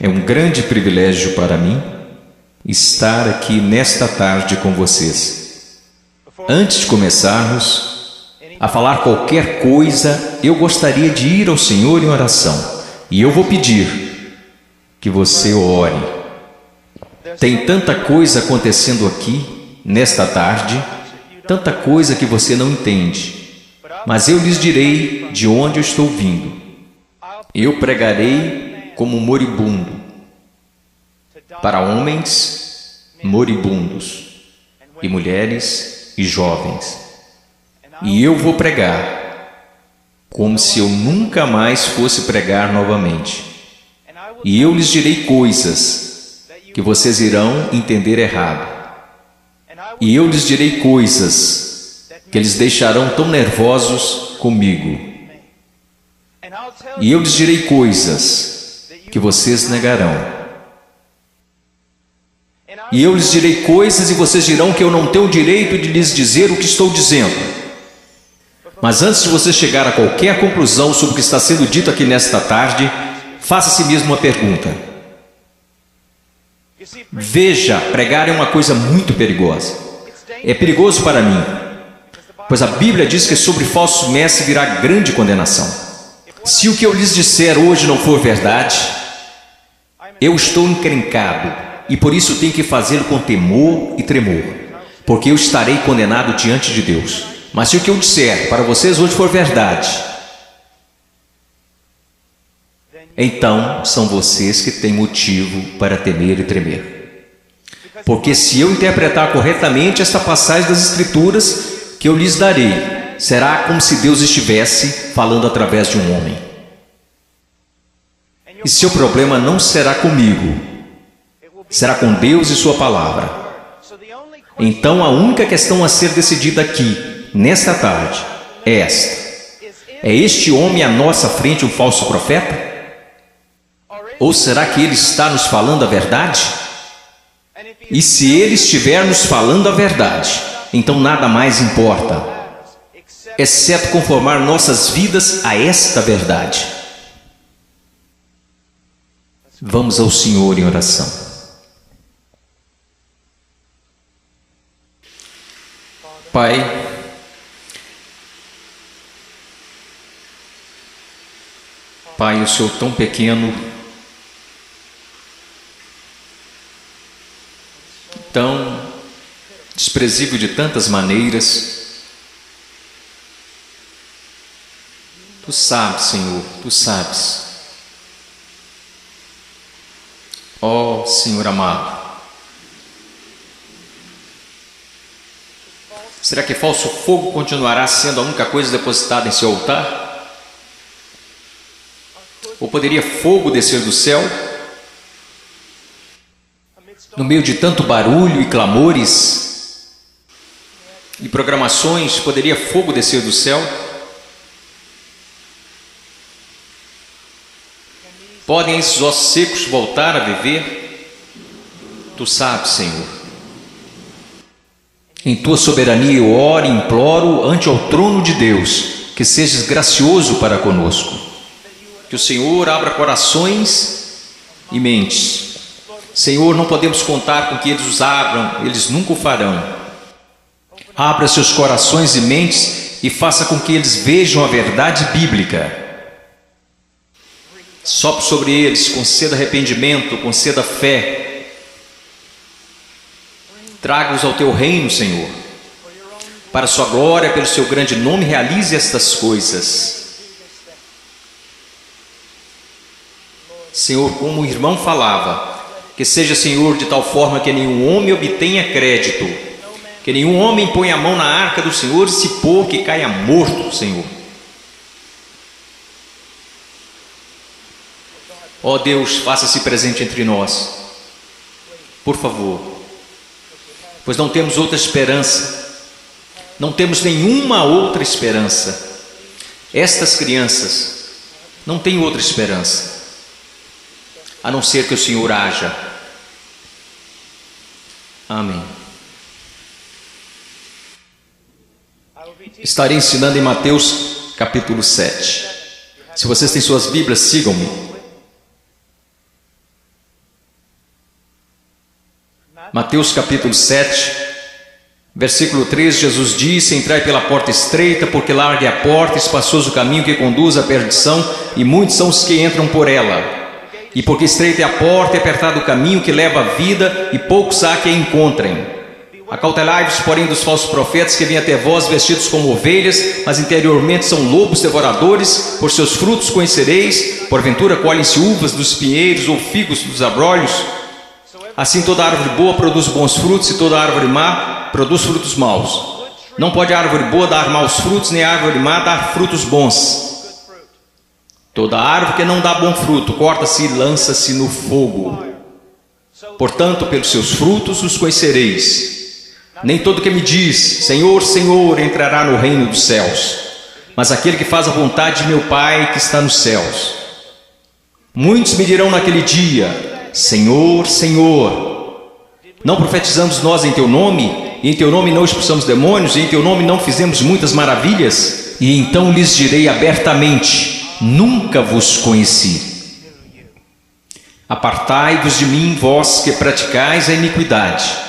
É um grande privilégio para mim estar aqui nesta tarde com vocês. Antes de começarmos a falar qualquer coisa, eu gostaria de ir ao Senhor em oração. E eu vou pedir que você ore. Tem tanta coisa acontecendo aqui nesta tarde, tanta coisa que você não entende. Mas eu lhes direi de onde eu estou vindo. Eu pregarei como moribundo, para homens moribundos, e mulheres e jovens. E eu vou pregar como se eu nunca mais fosse pregar novamente. E eu lhes direi coisas que vocês irão entender errado. E eu lhes direi coisas que eles deixarão tão nervosos comigo. E eu lhes direi coisas que vocês negarão. E eu lhes direi coisas e vocês dirão que eu não tenho o direito de lhes dizer o que estou dizendo. Mas antes de você chegar a qualquer conclusão sobre o que está sendo dito aqui nesta tarde, faça a si mesmo uma pergunta. Veja, pregar é uma coisa muito perigosa. É perigoso para mim, pois a Bíblia diz que sobre falsos mestres virá grande condenação. Se o que eu lhes disser hoje não for verdade, eu estou encrencado e por isso tenho que fazê-lo com temor e tremor, porque eu estarei condenado diante de Deus. Mas se o que eu disser para vocês hoje for verdade, então são vocês que têm motivo para temer e tremer. Porque se eu interpretar corretamente esta passagem das Escrituras que eu lhes darei, será como se Deus estivesse falando através de um homem. E seu problema não será comigo, será com Deus e sua palavra. Então a única questão a ser decidida aqui, nesta tarde, é esta: é este homem à nossa frente um falso profeta? Ou será que ele está nos falando a verdade? E se ele estiver nos falando a verdade, então nada mais importa, exceto conformar nossas vidas a esta verdade. Vamos ao Senhor em oração. Pai, Pai, o Senhor tão pequeno, tão desprezível de tantas maneiras. Tu sabes, Senhor, Tu sabes. Ó Senhor amado, será que falso fogo continuará sendo a única coisa depositada em seu altar? Ou poderia fogo descer do céu? No meio de tanto barulho e clamores e programações, poderia fogo descer do céu? Podem esses ossos secos voltar a viver? Tu sabes, Senhor. Em Tua soberania eu oro e imploro ante ao trono de Deus, que sejas gracioso para conosco. Que o Senhor abra corações e mentes. Senhor, não podemos contar com que eles os abram, eles nunca o farão. Abra seus corações e mentes e faça com que eles vejam a verdade bíblica. Sopre sobre eles, conceda arrependimento, conceda fé. Traga-os ao Teu reino, Senhor. Para a Sua glória, pelo Seu grande nome, realize estas coisas. Senhor, como o irmão falava, que seja, Senhor, de tal forma que nenhum homem obtenha crédito, que nenhum homem ponha a mão na arca do Senhor e se pôr que caia morto, Senhor. Ó Deus, faça-se presente entre nós, por favor, pois não temos outra esperança, não temos nenhuma outra esperança. Estas crianças não têm outra esperança, a não ser que o Senhor haja. Amém. Estarei ensinando em Mateus capítulo 7. Se vocês têm suas Bíblias, sigam-me. Mateus capítulo 7, versículo 3, Jesus disse: entrai pela porta estreita, porque larga é a porta, espaçoso o caminho que conduz à perdição, e muitos são os que entram por ela. E porque estreita é a porta e apertado o caminho que leva à vida, e poucos há que a encontrem. Acautelai-vos, porém, dos falsos profetas que vêm até vós vestidos como ovelhas, mas interiormente são lobos devoradores. Por seus frutos conhecereis. Porventura colhem-se uvas dos pinheiros ou figos dos abrolhos? Assim toda árvore boa produz bons frutos, e toda árvore má produz frutos maus. Não pode a árvore boa dar maus frutos, nem a árvore má dar frutos bons. Toda árvore que não dá bom fruto corta-se e lança-se no fogo. Portanto, pelos seus frutos os conhecereis. Nem todo que me diz, Senhor, Senhor, entrará no reino dos céus, mas aquele que faz a vontade de meu Pai que está nos céus. Muitos me dirão naquele dia: Senhor, Senhor, não profetizamos nós em teu nome, e em teu nome não expulsamos demônios, e em teu nome não fizemos muitas maravilhas? E então lhes direi abertamente: nunca vos conheci. Apartai-vos de mim, vós que praticais a iniquidade.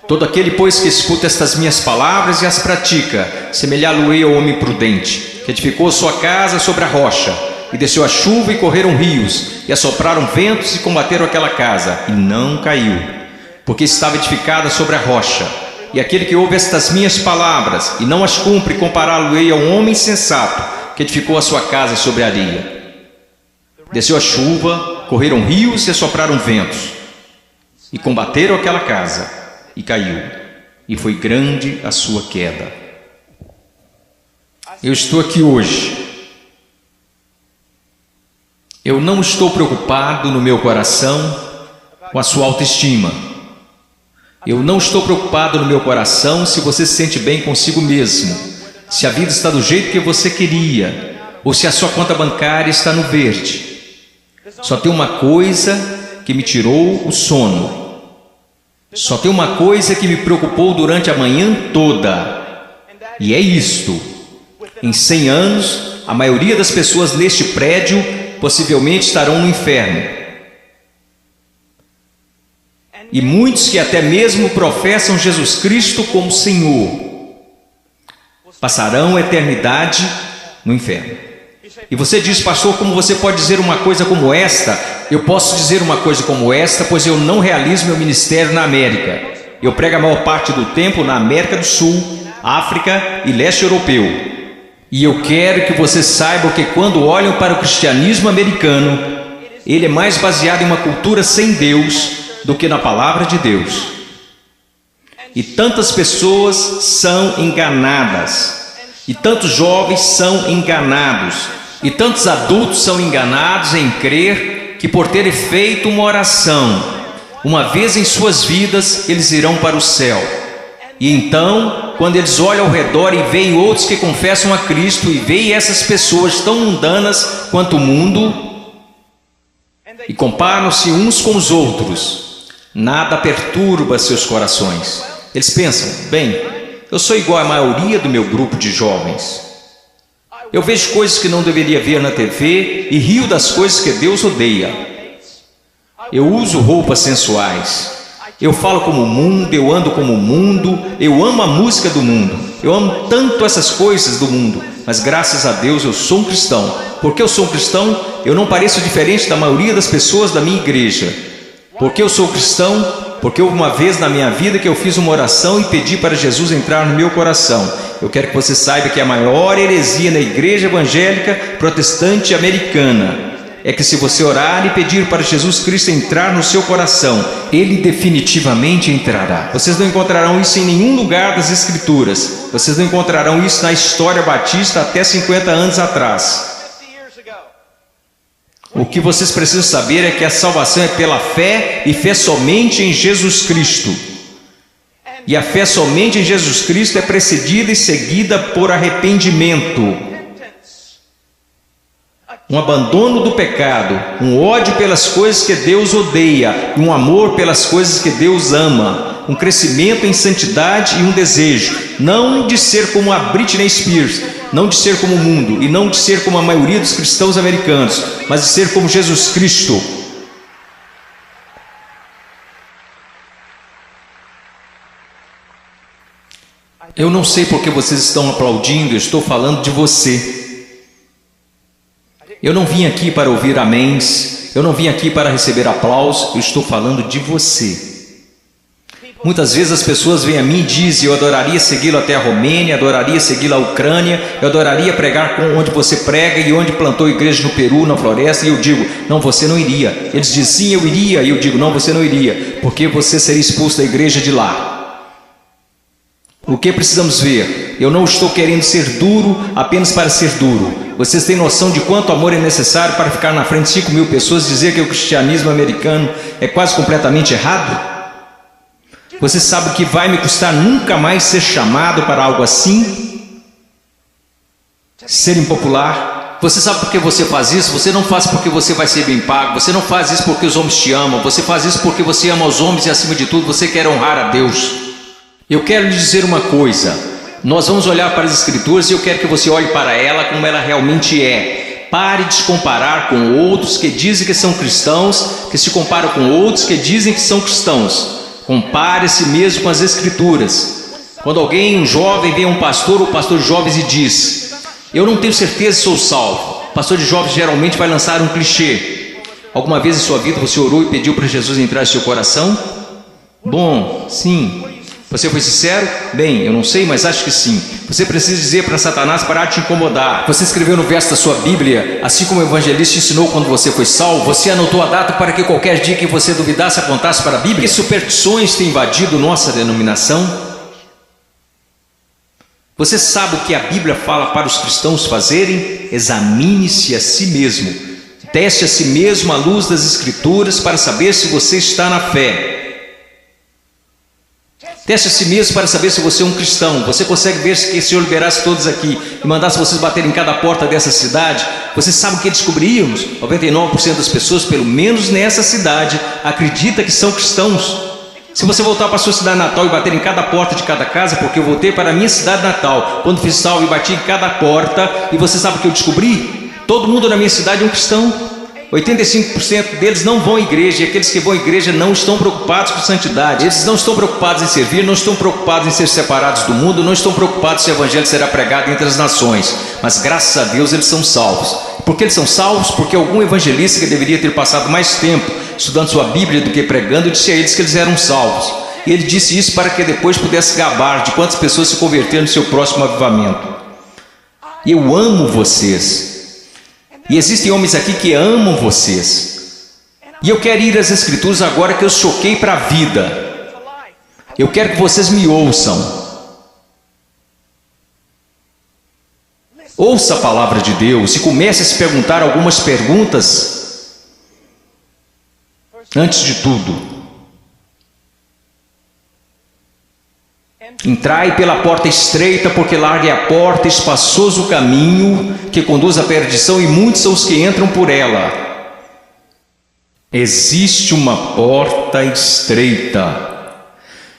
Todo aquele, pois, que escuta estas minhas palavras e as pratica, semelhá-lo-ei ao homem prudente, que edificou sua casa sobre a rocha, e desceu a chuva e correram rios, e assopraram ventos e combateram aquela casa, e não caiu, porque estava edificada sobre a rocha. E aquele que ouve estas minhas palavras e não as cumpre, compará-lo-ei a um homem sensato, que edificou a sua casa sobre a areia. Desceu a chuva, correram rios e assopraram ventos, e combateram aquela casa, e caiu, e foi grande a sua queda. Eu estou aqui hoje. Eu não estou preocupado no meu coração com a sua autoestima. Eu não estou preocupado no meu coração se você se sente bem consigo mesmo, se a vida está do jeito que você queria, ou se a sua conta bancária está no verde. Só tem uma coisa que me tirou o sono. Só tem uma coisa que me preocupou durante a manhã toda, e é isto: em 100 anos, a maioria das pessoas neste prédio possivelmente estarão no inferno. E muitos que até mesmo professam Jesus Cristo como Senhor passarão a eternidade no inferno. E você diz: pastor, como você pode dizer uma coisa como esta? Eu posso dizer uma coisa como esta, pois eu não realizo meu ministério na América. Eu prego a maior parte do tempo na América do Sul, África e leste europeu. E eu quero que você saiba que quando olham para o cristianismo americano, ele é mais baseado em uma cultura sem Deus do que na palavra de Deus. E tantas pessoas são enganadas, e tantos jovens são enganados, e tantos adultos são enganados em crer que por terem feito uma oração uma vez em suas vidas, eles irão para o céu. E então, quando eles olham ao redor e veem outros que confessam a Cristo, e veem essas pessoas tão mundanas quanto o mundo, e comparam-se uns com os outros, nada perturba seus corações. Eles pensam: bem, eu sou igual à maioria do meu grupo de jovens. Eu vejo coisas que não deveria ver na TV e rio das coisas que Deus odeia. Eu uso roupas sensuais. Eu falo como o mundo, eu ando como o mundo, eu amo a música do mundo. Eu amo tanto essas coisas do mundo, mas graças a Deus eu sou um cristão. Porque eu sou um cristão, eu não pareço diferente da maioria das pessoas da minha igreja. Porque eu sou cristão? Porque houve uma vez na minha vida que eu fiz uma oração e pedi para Jesus entrar no meu coração. Eu quero que você saiba que a maior heresia na igreja evangélica protestante americana é que se você orar e pedir para Jesus Cristo entrar no seu coração, Ele definitivamente entrará. Vocês não encontrarão isso em nenhum lugar das Escrituras. Vocês não encontrarão isso na história batista até 50 anos atrás. O que vocês precisam saber é que a salvação é pela fé, e fé somente em Jesus Cristo. E a fé somente em Jesus Cristo é precedida e seguida por arrependimento, um abandono do pecado, um ódio pelas coisas que Deus odeia, e um amor pelas coisas que Deus ama, um crescimento em santidade e um desejo, não de ser como a Britney Spears, não de ser como o mundo, e não de ser como a maioria dos cristãos americanos, mas de ser como Jesus Cristo. Eu não sei porque vocês estão aplaudindo, eu estou falando de você. Eu não vim aqui para ouvir améns, eu não vim aqui para receber aplausos, eu estou falando de você. Muitas vezes as pessoas vêm a mim e dizem: eu adoraria segui-lo até a Romênia, adoraria segui-lo à Ucrânia, eu adoraria pregar onde você prega e onde plantou igreja no Peru, na floresta. E eu digo: não, você não iria. Eles dizem: sim, eu iria. E eu digo: não, você não iria, porque você seria expulso da igreja de lá. O que precisamos ver? Eu não estou querendo ser duro apenas para ser duro. Vocês têm noção de quanto amor é necessário para ficar na frente de 5.000 pessoas e dizer que o cristianismo americano é quase completamente errado? Você sabe o que vai me custar nunca mais ser chamado para algo assim? Ser impopular? Você sabe por que você faz isso? Você não faz porque você vai ser bem pago. Você não faz isso porque os homens te amam. Você faz isso porque você ama os homens e, acima de tudo, você quer honrar a Deus. Eu quero lhe dizer uma coisa. Nós vamos olhar para as Escrituras e eu quero que você olhe para ela como ela realmente é. Pare de se comparar com outros que dizem que são cristãos, que se comparam com outros que dizem que são cristãos. Compare a si mesmo com as Escrituras. Quando alguém, um jovem, vem a um pastor ou pastor de jovens e diz: eu não tenho certeza se sou salvo. O pastor de jovens geralmente vai lançar um clichê. Alguma vez em sua vida você orou e pediu para Jesus entrar em seu coração? Bom, sim. Você foi sincero? Bem, eu não sei, mas acho que sim. Você precisa dizer para Satanás parar de te incomodar. Você escreveu no verso da sua Bíblia, assim como o evangelista ensinou quando você foi salvo. Você anotou a data para que qualquer dia que você duvidasse apontasse para a Bíblia. Que superstições têm invadido nossa denominação? Você sabe o que a Bíblia fala para os cristãos fazerem? Examine-se a si mesmo. Teste a si mesmo à luz das Escrituras para saber se você está na fé. Teste a si mesmo para saber se você é um cristão. Você consegue ver se o Senhor liberasse todos aqui e mandasse vocês baterem em cada porta dessa cidade? Você sabe o que descobriríamos? 99% das pessoas, pelo menos nessa cidade, acredita que são cristãos. Se você voltar para a sua cidade natal e bater em cada porta de cada casa, porque eu voltei para a minha cidade natal, quando fiz salvo e bati em cada porta, e você sabe o que eu descobri? Todo mundo na minha cidade é um cristão. 85% deles não vão à igreja, e aqueles que vão à igreja não estão preocupados com santidade. Eles não estão preocupados em servir, não estão preocupados em ser separados do mundo, não estão preocupados se o evangelho será pregado entre as nações. Mas graças a Deus eles são salvos. Por que eles são salvos? Porque algum evangelista que deveria ter passado mais tempo estudando sua Bíblia do que pregando disse a eles que eles eram salvos. E ele disse isso para que depois pudesse gabar de quantas pessoas se converteram no seu próximo avivamento. Eu amo vocês. E existem homens aqui que amam vocês. E eu quero ir às Escrituras agora que eu choquei para a vida. Eu quero que vocês me ouçam. Ouça a palavra de Deus e comece a se perguntar algumas perguntas. Antes de tudo, entrai pela porta estreita, porque larga é a porta, espaçoso o caminho que conduz à perdição, e muitos são os que entram por ela. Existe uma porta estreita.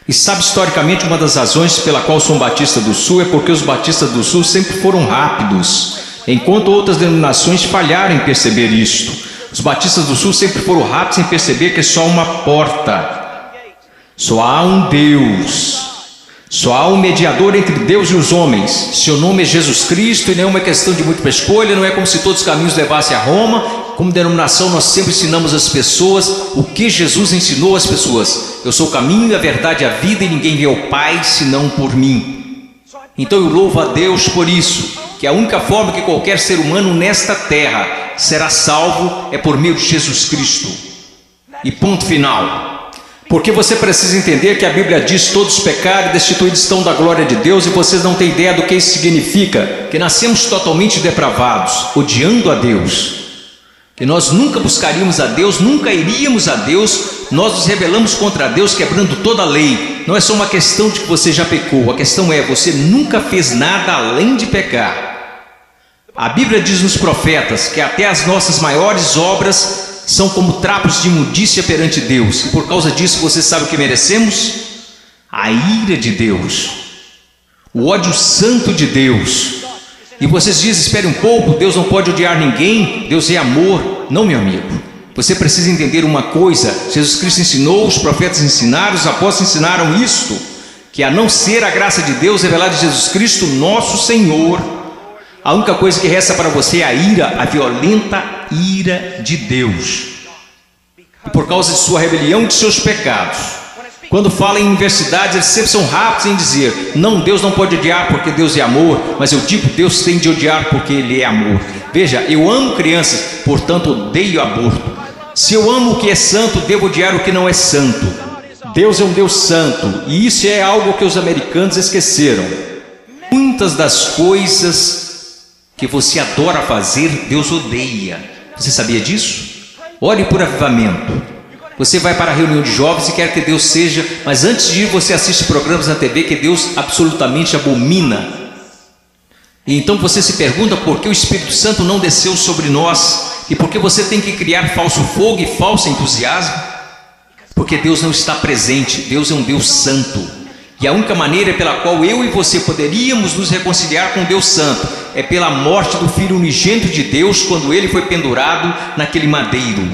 E sabe, historicamente, uma das razões pela qual sou um batista do Sul é porque os batistas do Sul sempre foram rápidos, enquanto outras denominações falharam em perceber isto. Os batistas do Sul sempre foram rápidos em perceber que é só uma porta. Só há um Deus. Só há um mediador entre Deus e os homens. Seu nome é Jesus Cristo, e não é uma questão de múltipla escolha. Não é como se todos os caminhos levassem a Roma. Como denominação, nós sempre ensinamos às pessoas o que Jesus ensinou às pessoas. Eu sou o caminho, a verdade e a vida, e ninguém vê ao Pai senão por mim. Então eu louvo a Deus por isso, que a única forma que qualquer ser humano nesta terra será salvo é por meio de Jesus Cristo. E ponto final. Porque você precisa entender que a Bíblia diz: todos pecaram e destituídos estão da glória de Deus, e vocês não têm ideia do que isso significa, que nascemos totalmente depravados, odiando a Deus, que nós nunca buscaríamos a Deus, nunca iríamos a Deus, nós nos rebelamos contra Deus, quebrando toda a lei. Não é só uma questão de que você já pecou, a questão é: você nunca fez nada além de pecar. A Bíblia diz nos profetas que até as nossas maiores obras são como trapos de imundícia perante Deus. E por causa disso, você sabe o que merecemos? A ira de Deus, o ódio santo de Deus. E vocês dizem: espere um pouco, Deus não pode odiar ninguém, Deus é amor. Não, meu amigo, você precisa entender uma coisa: Jesus Cristo ensinou, os profetas ensinaram, os apóstolos ensinaram isto, que a não ser a graça de Deus revelada em Jesus Cristo, nosso Senhor, a única coisa que resta para você é a ira, a violenta ira de Deus. E por causa de sua rebelião e de seus pecados. Quando fala em universidades, eles sempre são rápidos em dizer: não, Deus não pode odiar porque Deus é amor, mas eu digo, Deus tem de odiar porque Ele é amor. Veja, eu amo crianças, portanto odeio aborto. Se eu amo o que é santo, devo odiar o que não é santo. Deus é um Deus santo, e isso é algo que os americanos esqueceram. Muitas das coisas que você adora fazer, Deus odeia. Você sabia disso? Ore por avivamento. Você vai para a reunião de jovens e quer que Deus seja, mas antes de ir você assiste programas na TV que Deus absolutamente abomina. E então você se pergunta por que o Espírito Santo não desceu sobre nós e por que você tem que criar falso fogo e falso entusiasmo. Porque Deus não está presente, Deus é um Deus santo. E a única maneira pela qual eu e você poderíamos nos reconciliar com Deus santo é pela morte do Filho unigênito de Deus, quando ele foi pendurado naquele madeiro.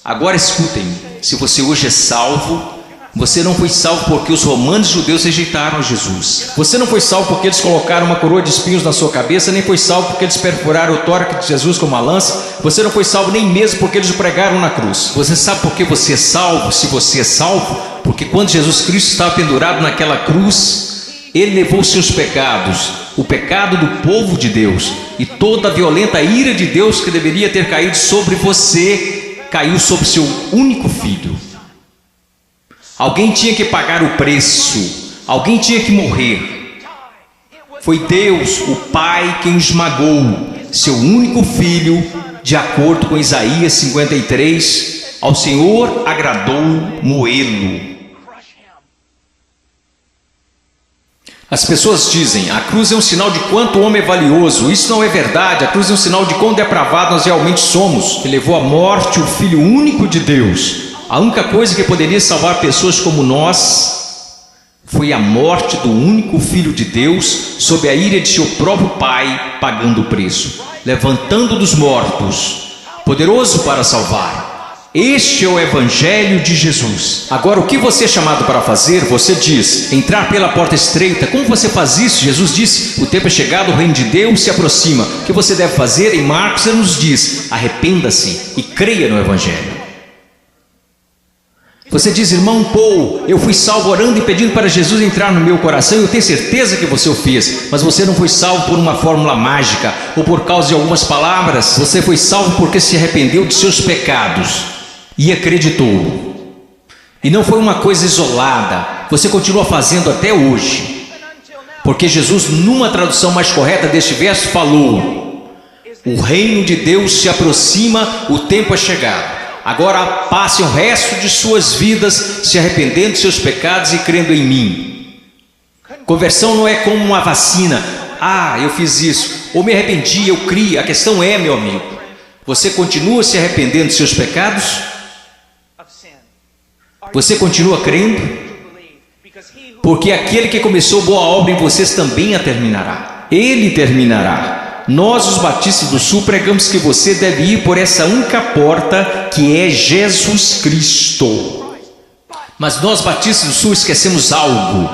Agora escutem, se você hoje é salvo, você não foi salvo porque os romanos judeus rejeitaram Jesus. Você não foi salvo porque eles colocaram uma coroa de espinhos na sua cabeça, nem foi salvo porque eles perfuraram o tórax de Jesus com uma lança. Você não foi salvo nem mesmo porque eles o pregaram na cruz. Você sabe por que você é salvo? Se você é salvo, porque quando Jesus Cristo estava pendurado naquela cruz, Ele levou os seus pecados, o pecado do povo de Deus, e toda a violenta ira de Deus que deveria ter caído sobre você, caiu sobre seu único filho. Alguém tinha que pagar o preço, alguém tinha que morrer. Foi Deus, o Pai, quem esmagou seu único filho, de acordo com Isaías 53, ao Senhor agradou moê-lo. As pessoas dizem: a cruz é um sinal de quanto o homem é valioso. Isso não é verdade. A cruz é um sinal de quão depravado nós realmente somos, que levou à morte o Filho único de Deus. A única coisa que poderia salvar pessoas como nós foi a morte do único Filho de Deus, sob a ira de seu próprio Pai, pagando o preço, levantando dos mortos, poderoso para salvar. Este é o Evangelho de Jesus. Agora, o que você é chamado para fazer? Você diz: entrar pela porta estreita. Como você faz isso? Jesus disse: o tempo é chegado, o reino de Deus se aproxima. O que você deve fazer? Em Marcos ele nos diz: arrependa-se e creia no Evangelho. Você diz: irmão Paul, eu fui salvo orando e pedindo para Jesus entrar no meu coração. Eu tenho certeza que você o fez, mas você não foi salvo por uma fórmula mágica ou por causa de algumas palavras. Você foi salvo porque se arrependeu de seus pecados e acreditou. E não foi uma coisa isolada, você continua fazendo até hoje, porque Jesus, numa tradução mais correta deste verso, falou: o reino de Deus se aproxima, o tempo é chegado. Agora passem o resto de suas vidas se arrependendo de seus pecados e crendo em mim. Conversão não é como uma vacina. Ah, eu fiz isso, ou me arrependi, eu criei. A questão é, meu amigo, você continua se arrependendo de seus pecados? Você continua crendo? Porque aquele que começou boa obra em vocês também a terminará. Ele terminará. Nós, os batistas do Sul, pregamos que você deve ir por essa única porta, que é Jesus Cristo. Mas nós, batistas do Sul, esquecemos algo.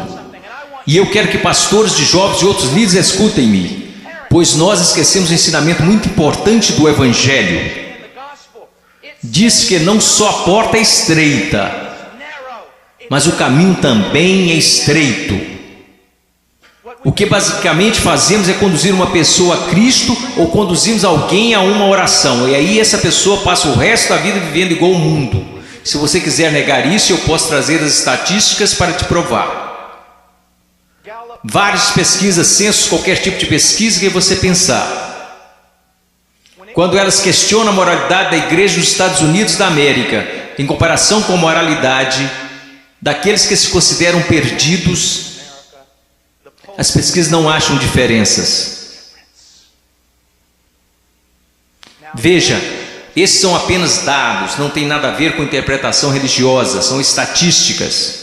E eu quero que pastores de jovens e outros líderes escutem-me, pois nós esquecemos um ensinamento muito importante do Evangelho. Diz que não só a porta é estreita, mas o caminho também é estreito. O que basicamente fazemos é conduzir uma pessoa a Cristo ou conduzimos alguém a uma oração. E aí essa pessoa passa o resto da vida vivendo igual ao mundo. Se você quiser negar isso, eu posso trazer as estatísticas para te provar. Várias pesquisas, censos, qualquer tipo de pesquisa que você pensar. Quando elas questionam a moralidade da igreja nos Estados Unidos da América, em comparação com a moralidade daqueles que se consideram perdidos, as pesquisas não acham diferenças. Veja, esses são apenas dados, não tem nada a ver com interpretação religiosa, são estatísticas.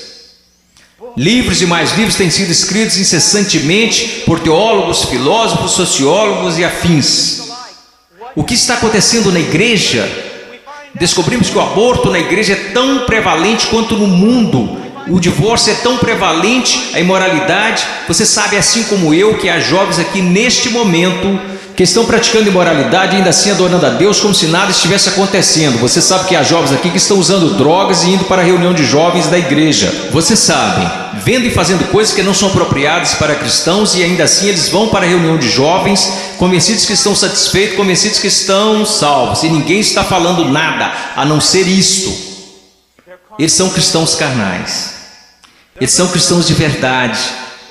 Livros e mais livros têm sido escritos incessantemente por teólogos, filósofos, sociólogos e afins. O que está acontecendo na igreja? Descobrimos que o aborto na igreja é tão prevalente quanto no mundo. O divórcio é tão prevalente, a imoralidade. Você sabe, assim como eu, que há jovens aqui neste momento que estão praticando imoralidade, ainda assim adorando a Deus como se nada estivesse acontecendo. Você sabe que há jovens aqui que estão usando drogas e indo para a reunião de jovens da igreja. Você sabe, vendo e fazendo coisas que não são apropriadas para cristãos, e ainda assim eles vão para a reunião de jovens, convencidos que estão satisfeitos, convencidos que estão salvos, e ninguém está falando nada a não ser isto. Eles são cristãos carnais. Eles são cristãos de verdade,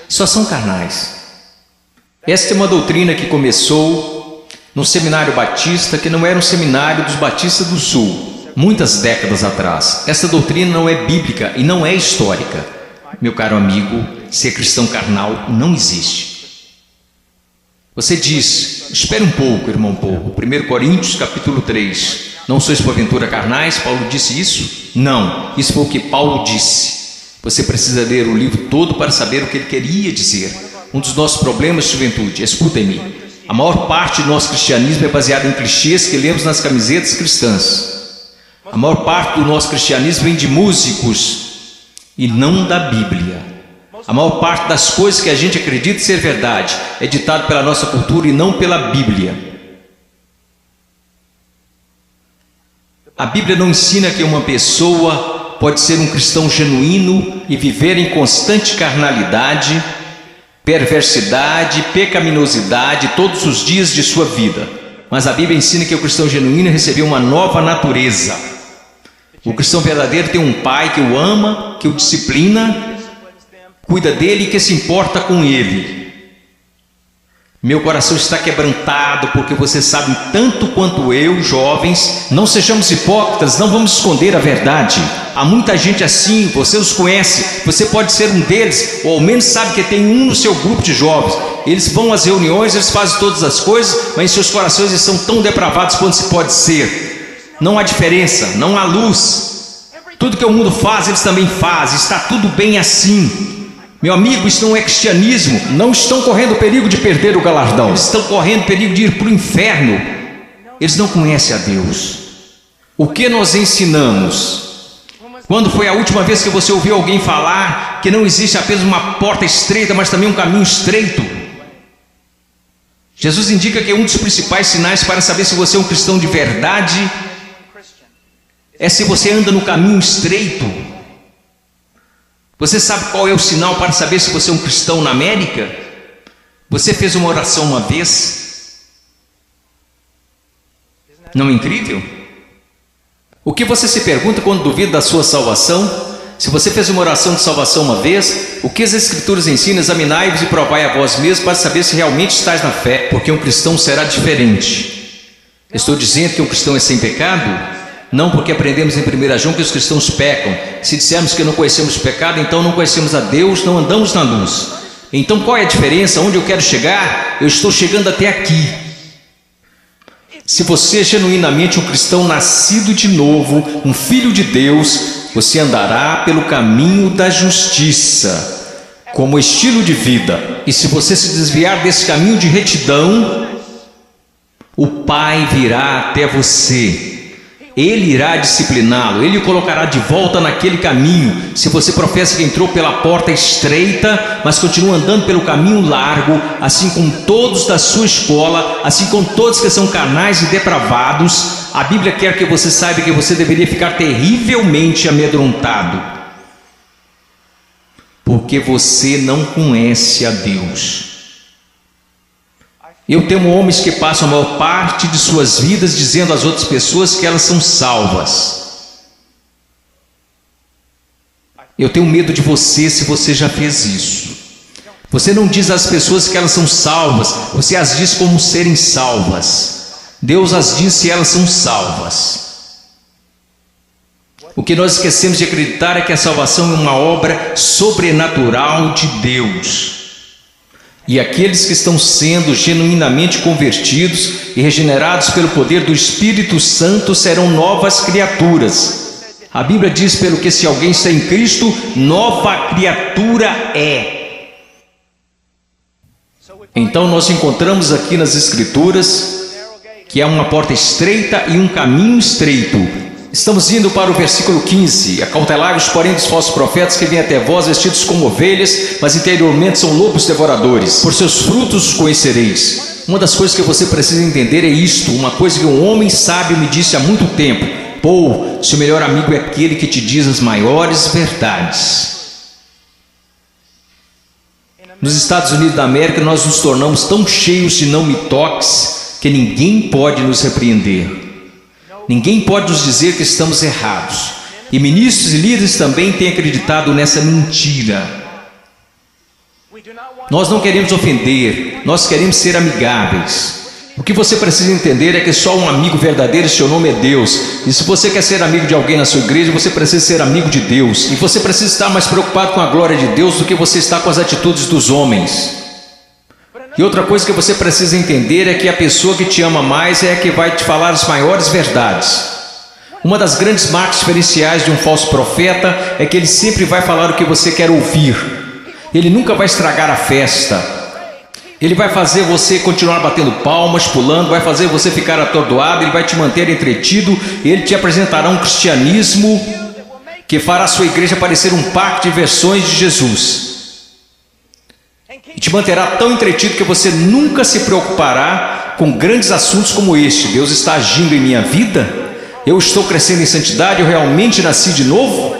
só são carnais. Esta é uma doutrina que começou no seminário batista, que não era um seminário dos batistas do sul, muitas décadas atrás. Essa doutrina não é bíblica e não é histórica. Meu caro amigo, ser cristão carnal não existe. Você diz, espere um pouco, irmão Paulo, 1 Coríntios capítulo 3, não sois porventura carnais? Paulo disse isso? Não, isso foi o que Paulo disse. Você precisa ler o livro todo para saber o que ele queria dizer. Um dos nossos problemas, juventude, escutem-me, a maior parte do nosso cristianismo é baseada em clichês que lemos nas camisetas cristãs. A maior parte do nosso cristianismo vem de músicos e não da Bíblia. A maior parte das coisas que a gente acredita ser verdade é ditado pela nossa cultura e não pela Bíblia. A Bíblia não ensina que uma pessoa pode ser um cristão genuíno e viver em constante carnalidade, perversidade, pecaminosidade todos os dias de sua vida. Mas a Bíblia ensina que o cristão genuíno recebeu uma nova natureza. O cristão verdadeiro tem um pai que o ama, que o disciplina, cuida dele e que se importa com ele. Meu coração está quebrantado porque você sabe tanto quanto eu, jovens. Não sejamos hipócritas, não vamos esconder a verdade. Há muita gente assim, você os conhece, você pode ser um deles, ou ao menos sabe que tem um no seu grupo de jovens. Eles vão às reuniões, eles fazem todas as coisas, mas em seus corações eles são tão depravados quanto se pode ser. Não há diferença, não há luz. Tudo que o mundo faz, eles também fazem, está tudo bem assim. Meu amigo, isso não é cristianismo. Não estão correndo perigo de perder o galardão. Eles estão correndo perigo de ir para o inferno. Eles não conhecem a Deus. O que nós ensinamos? Quando foi a última vez que você ouviu alguém falar que não existe apenas uma porta estreita, mas também um caminho estreito? Jesus indica que um dos principais sinais para saber se você é um cristão de verdade é se você anda no caminho estreito. Você sabe qual é o sinal para saber se você é um cristão na América? Você fez uma oração uma vez? Não é incrível? O que você se pergunta quando duvida da sua salvação? Se você fez uma oração de salvação uma vez, o que as Escrituras ensinam? Examinai-vos e provai a vós mesmos para saber se realmente estáis na fé, porque um cristão será diferente. Estou dizendo que um cristão é sem pecado? Não, porque aprendemos em 1 João que os cristãos pecam. Se dissermos que não conhecemos o pecado, então não conhecemos a Deus, não andamos na luz. Então qual é a diferença? Onde eu quero chegar? Eu estou chegando até aqui. Se você é genuinamente um cristão nascido de novo, um filho de Deus, você andará pelo caminho da justiça, como estilo de vida. E se você se desviar desse caminho de retidão, o Pai virá até você. Ele irá discipliná-lo, ele o colocará de volta naquele caminho. Se você professa que entrou pela porta estreita, mas continua andando pelo caminho largo, assim como todos da sua escola, assim como todos que são carnais e depravados, a Bíblia quer que você saiba que você deveria ficar terrivelmente amedrontado, porque você não conhece a Deus. Eu temo homens que passam a maior parte de suas vidas dizendo às outras pessoas que elas são salvas. Eu tenho medo de você se você já fez isso. Você não diz às pessoas que elas são salvas, você as diz como serem salvas. Deus as diz se elas são salvas. O que nós esquecemos de acreditar é que a salvação é uma obra sobrenatural de Deus. E aqueles que estão sendo genuinamente convertidos e regenerados pelo poder do Espírito Santo serão novas criaturas. A Bíblia diz, pelo que se alguém está em Cristo, nova criatura é. Então nós encontramos aqui nas Escrituras que há uma porta estreita e um caminho estreito. Estamos indo para o versículo 15. Acautelai-vos, porém, dos falsos profetas que vêm até vós vestidos como ovelhas, mas interiormente são lobos devoradores. Por seus frutos os conhecereis. Uma das coisas que você precisa entender é isto, uma coisa que um homem sábio me disse há muito tempo: Paul, seu melhor amigo é aquele que te diz as maiores verdades. Nos Estados Unidos da América, nós nos tornamos tão cheios de não me toques que ninguém pode nos repreender. Ninguém pode nos dizer que estamos errados. E ministros e líderes também têm acreditado nessa mentira. Nós não queremos ofender, nós queremos ser amigáveis. O que você precisa entender é que só um amigo verdadeiro, seu nome é Deus. E se você quer ser amigo de alguém na sua igreja, você precisa ser amigo de Deus. E você precisa estar mais preocupado com a glória de Deus do que você está com as atitudes dos homens. E outra coisa que você precisa entender é que a pessoa que te ama mais é a que vai te falar as maiores verdades. Uma das grandes marcas diferenciais de um falso profeta é que ele sempre vai falar o que você quer ouvir. Ele nunca vai estragar a festa. Ele vai fazer você continuar batendo palmas, pulando, vai fazer você ficar atordoado, ele vai te manter entretido, ele te apresentará um cristianismo que fará a sua igreja parecer um parque de versões de Jesus. E te manterá tão entretido que você nunca se preocupará com grandes assuntos como este. Deus está agindo em minha vida? Eu estou crescendo em santidade? Eu realmente nasci de novo?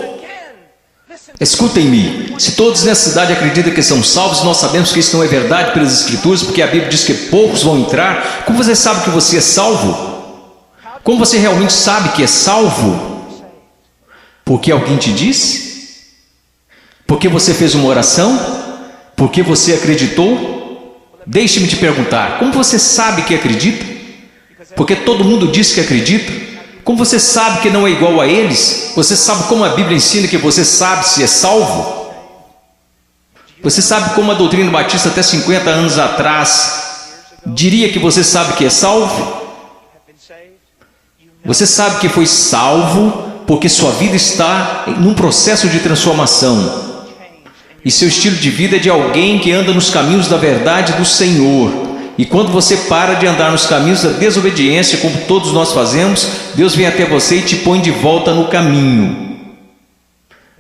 Escutem-me, se todos nessa cidade acreditam que são salvos, nós sabemos que isso não é verdade pelas Escrituras, porque a Bíblia diz que poucos vão entrar. Como você sabe que você é salvo? Como você realmente sabe que é salvo? Porque alguém te disse? Porque você fez uma oração? Porque você acreditou? Deixe-me te perguntar, como você sabe que acredita? Porque todo mundo diz que acredita. Como você sabe que não é igual a eles? Você sabe como a Bíblia ensina que você sabe se é salvo? Você sabe como a doutrina batista até 50 anos atrás diria que você sabe que é salvo? Você sabe que foi salvo porque sua vida está num processo de transformação. E seu estilo de vida é de alguém que anda nos caminhos da verdade do Senhor. E quando você para de andar nos caminhos da desobediência, como todos nós fazemos, Deus vem até você e te põe de volta no caminho.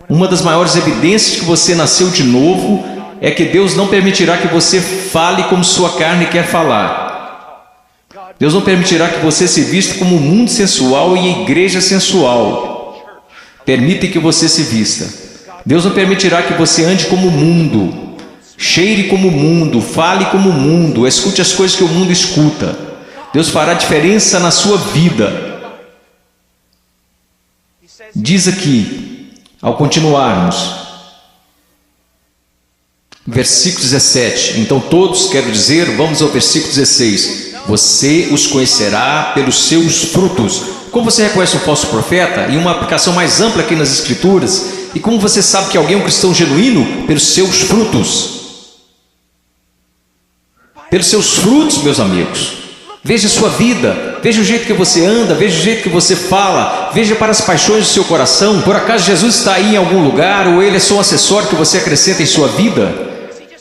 Uma das maiores evidências que você nasceu de novo é que Deus não permitirá que você fale como sua carne quer falar. Deus não permitirá que você se vista como o mundo sensual e a igreja sensual. Permite que você se vista. Deus não permitirá que você ande como o mundo. Cheire como o mundo, fale como o mundo, escute as coisas que o mundo escuta. Deus fará diferença na sua vida. Diz aqui, ao continuarmos, versículo 17. Então todos, quero dizer, vamos ao versículo 16. Você os conhecerá pelos seus frutos. Como você reconhece um falso profeta? E uma aplicação mais ampla aqui nas Escrituras. E como você sabe que alguém é um cristão genuíno? Pelos seus frutos. Pelos seus frutos, meus amigos. Veja a sua vida, veja o jeito que você anda, veja o jeito que você fala, veja para as paixões do seu coração. Por acaso Jesus está aí em algum lugar, ou ele é só um acessório que você acrescenta em sua vida?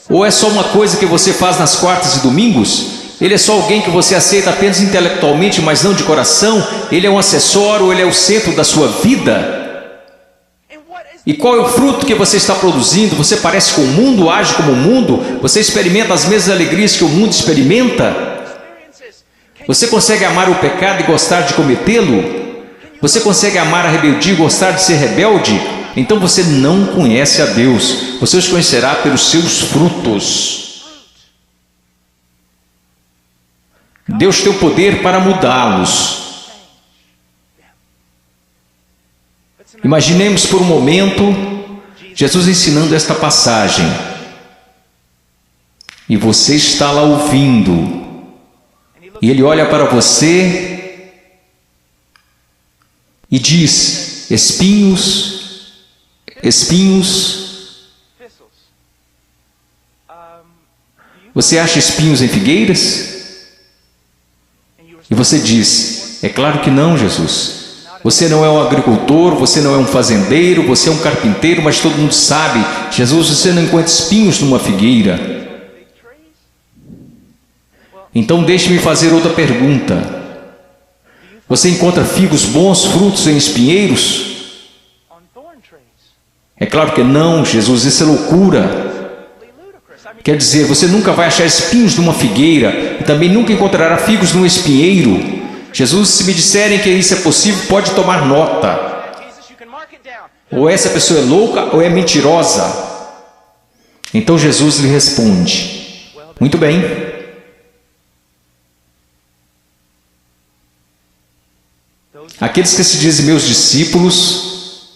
Ou é só uma coisa que você faz nas quartas e domingos? Ele é só alguém que você aceita apenas intelectualmente, mas não de coração? Ele é um acessório, ele é o centro da sua vida? E qual é o fruto que você está produzindo? Você parece com o mundo, age como o mundo? Você experimenta as mesmas alegrias que o mundo experimenta? Você consegue amar o pecado e gostar de cometê-lo? Você consegue amar a rebeldia e gostar de ser rebelde? Então você não conhece a Deus. Você os conhecerá pelos seus frutos. Deus tem o poder para mudá-los. Imaginemos por um momento Jesus ensinando esta passagem. E você está lá ouvindo. E ele olha para você e diz: espinhos, espinhos. Você acha espinhos em figueiras? E você diz: é claro que não, Jesus. Você não é um agricultor, você não é um fazendeiro, você é um carpinteiro, mas todo mundo sabe, Jesus, você não encontra espinhos numa figueira. Então deixe-me fazer outra pergunta. Você encontra figos bons, frutos em espinheiros? É claro que não, Jesus, isso é loucura. Quer dizer, você nunca vai achar espinhos numa figueira e também nunca encontrará figos num espinheiro. Jesus, se me disserem que isso é possível, pode tomar nota. Ou essa pessoa é louca ou é mentirosa. Então Jesus lhe responde: muito bem. Aqueles que se dizem meus discípulos,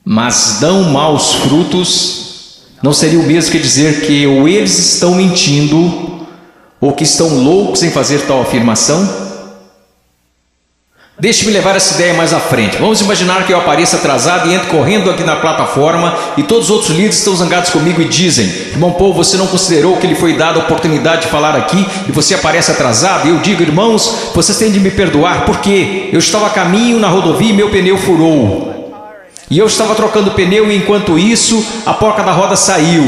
mas dão maus frutos, não seria o mesmo que dizer que ou eles estão mentindo, ou que estão loucos em fazer tal afirmação? Deixe-me levar essa ideia mais à frente. Vamos imaginar que eu apareça atrasado e entro correndo aqui na plataforma e todos os outros líderes estão zangados comigo e dizem: irmão Paul, você não considerou que lhe foi dada a oportunidade de falar aqui e você aparece atrasado? E eu digo: irmãos, vocês têm de me perdoar porque eu estava a caminho na rodovia e meu pneu furou. E eu estava trocando o pneu e enquanto isso a porca da roda saiu.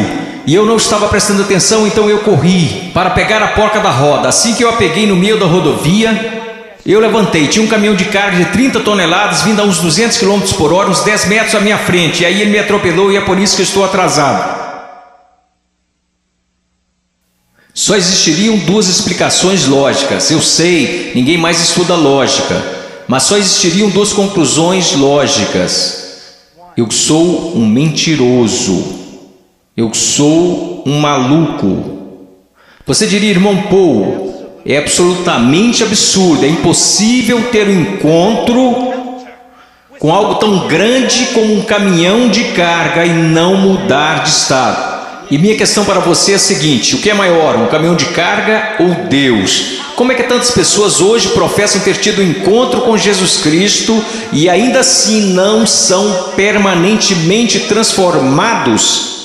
E eu não estava prestando atenção, então eu corri para pegar a porca da roda. Assim que eu a peguei no meio da rodovia, eu levantei, tinha um caminhão de carga de 30 toneladas vindo a uns 200 km por hora, uns 10 metros à minha frente. E aí ele me atropelou e é por isso que eu estou atrasado. Só existiriam duas explicações lógicas. Eu sei, ninguém mais estuda lógica. Mas só existiriam duas conclusões lógicas. Eu sou um mentiroso. Eu sou um maluco. Você diria: irmão Paul, é absolutamente absurdo, é impossível ter um encontro com algo tão grande como um caminhão de carga e não mudar de estado. E minha questão para você é a seguinte: o que é maior, um caminhão de carga ou Deus? Como é que tantas pessoas hoje professam ter tido um encontro com Jesus Cristo e ainda assim não são permanentemente transformados?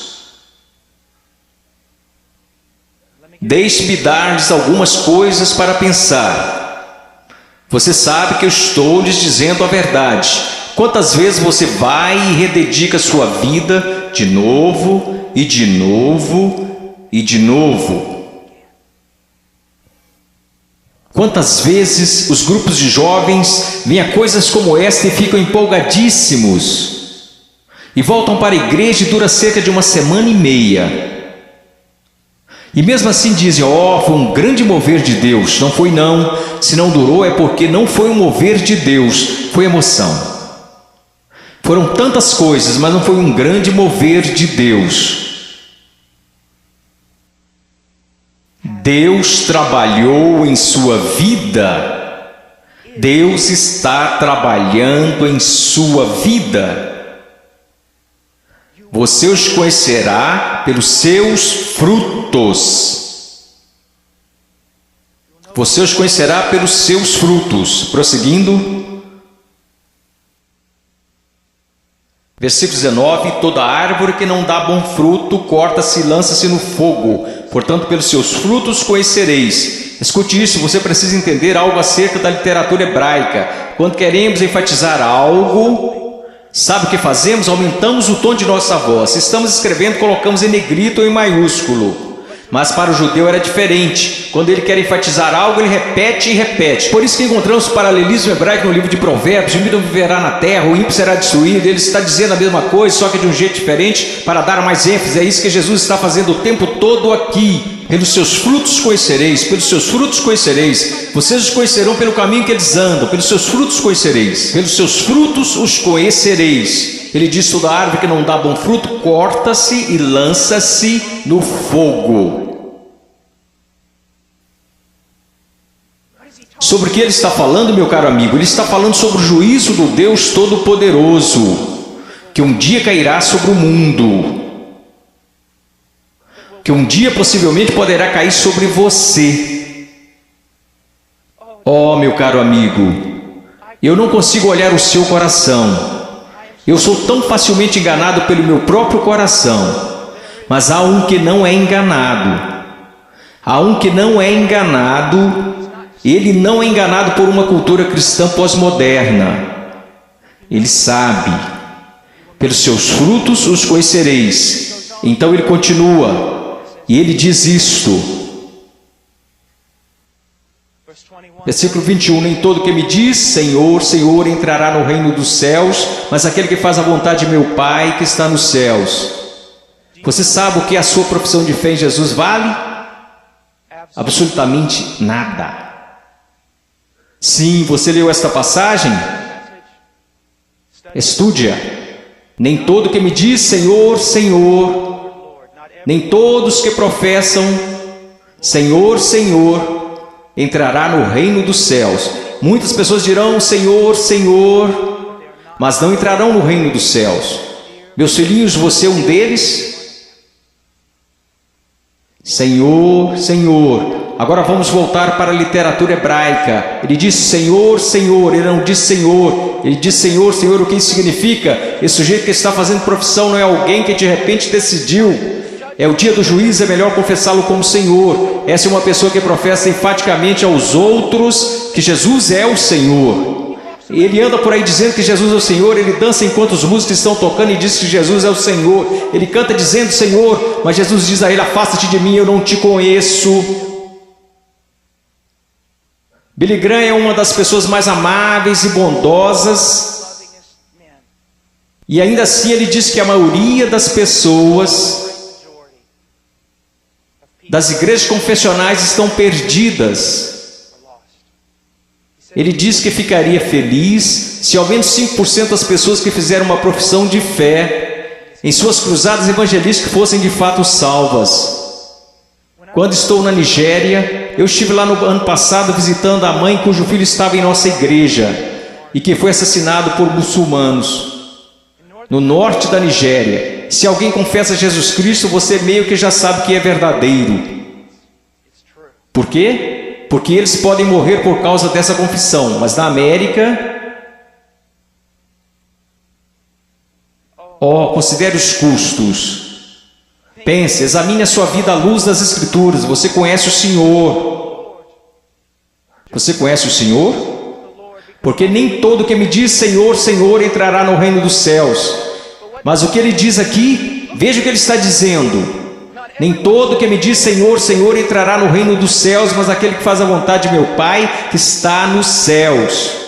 Deixe-me dar-lhes algumas coisas para pensar. Você sabe que eu estou lhes dizendo a verdade. Quantas vezes você vai e rededica sua vida de novo, e de novo, e de novo? Quantas vezes os grupos de jovens veem a coisas como esta e ficam empolgadíssimos, e voltam para a igreja e dura cerca de uma semana e meia. E mesmo assim dizem: ó, foi um grande mover de Deus. Não foi não. Se não durou é porque não foi um mover de Deus, foi emoção. Foram tantas coisas, mas não foi um grande mover de Deus. Deus trabalhou em sua vida. Deus está trabalhando em sua vida. Você os conhecerá pelos seus frutos. Você os conhecerá pelos seus frutos. Prosseguindo. Versículo 19. Toda árvore que não dá bom fruto, corta-se e lança-se no fogo. Portanto, pelos seus frutos conhecereis. Escute isso, você precisa entender algo acerca da literatura hebraica. Quando queremos enfatizar algo, sabe o que fazemos? Aumentamos o tom de nossa voz. Se estamos escrevendo, colocamos em negrito ou em maiúsculo. Mas para o judeu era diferente. Quando ele quer enfatizar algo, ele repete e repete. Por isso que encontramos paralelismo hebraico no livro de Provérbios: o ímpio viverá na terra, o ímpio será destruído. Ele está dizendo a mesma coisa, só que de um jeito diferente, para dar mais ênfase. É isso que Jesus está fazendo o tempo todo aqui. Pelos seus frutos conhecereis, pelos seus frutos conhecereis. Vocês os conhecerão pelo caminho que eles andam, pelos seus frutos conhecereis, pelos seus frutos os conhecereis. Ele diz: toda árvore que não dá bom fruto, corta-se e lança-se no fogo. Sobre o que ele está falando, meu caro amigo? Ele está falando sobre o juízo do Deus Todo-Poderoso, que um dia cairá sobre o mundo, que um dia possivelmente poderá cair sobre você. Oh, meu caro amigo, eu não consigo olhar o seu coração. Eu sou tão facilmente enganado pelo meu próprio coração. Mas há um que não é enganado. Há um que não é enganado. Ele não é enganado por uma cultura cristã pós-moderna. Ele sabe. Pelos seus frutos os conhecereis. Então ele continua. E ele diz isto. Versículo 21, nem todo que me diz Senhor, Senhor entrará no reino dos céus, mas aquele que faz a vontade de meu Pai que está nos céus. Você sabe o que a sua profissão de fé em Jesus vale? Absolutamente nada. Sim, você leu esta passagem? Estude-a. Nem todo que me diz Senhor, Senhor, nem todos que professam Senhor, Senhor, entrará no reino dos céus. Muitas pessoas dirão Senhor, Senhor, mas não entrarão no reino dos céus. Meus filhinhos, você é um deles? Senhor, Senhor. Agora vamos voltar para a literatura hebraica. Ele diz Senhor, Senhor, ele não diz Senhor. Ele diz Senhor, Senhor, o que isso significa? Esse sujeito que está fazendo profissão não é alguém que de repente decidiu. É o dia do juízo, é melhor confessá-lo como Senhor. Essa é uma pessoa que professa enfaticamente aos outros que Jesus é o Senhor. Ele anda por aí dizendo que Jesus é o Senhor, ele dança enquanto os músicos estão tocando e diz que Jesus é o Senhor. Ele canta dizendo Senhor, mas Jesus diz a ele, afasta-te de mim, eu não te conheço. Billy Graham é uma das pessoas mais amáveis e bondosas, e ainda assim ele diz que a maioria das pessoas das igrejas confessionais estão perdidas. Ele diz que ficaria feliz se ao menos 5% das pessoas que fizeram uma profissão de fé em suas cruzadas evangelísticas fossem de fato salvas. Quando estou na Nigéria, eu estive lá no ano passado visitando a mãe cujo filho estava em nossa igreja e que foi assassinado por muçulmanos. No norte da Nigéria, se alguém confessa Jesus Cristo, você meio que já sabe que é verdadeiro. Por quê? Porque eles podem morrer por causa dessa confissão, mas na América, considere os custos. Pense, examine a sua vida à luz das Escrituras. Você conhece o Senhor? Você conhece o Senhor? Porque nem todo que me diz Senhor, Senhor entrará no reino dos céus. Mas o que ele diz aqui, veja o que ele está dizendo. Nem todo que me diz Senhor, Senhor entrará no reino dos céus, mas aquele que faz a vontade de meu Pai que está nos céus.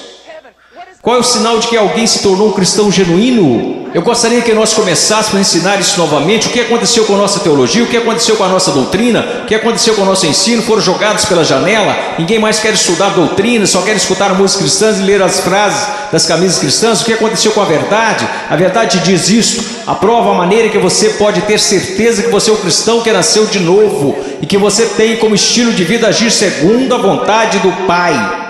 Qual é o sinal de que alguém se tornou um cristão genuíno? Eu gostaria que nós começássemos a ensinar isso novamente. O que aconteceu com a nossa teologia? O que aconteceu com a nossa doutrina? O que aconteceu com o nosso ensino? Foram jogados pela janela? Ninguém mais quer estudar doutrina, só quer escutar músicas cristãs e ler as frases das camisas cristãs. O que aconteceu com a verdade? A verdade diz isto. Aprova a maneira que você pode ter certeza que você é um cristão que nasceu de novo e que você tem como estilo de vida agir segundo a vontade do Pai.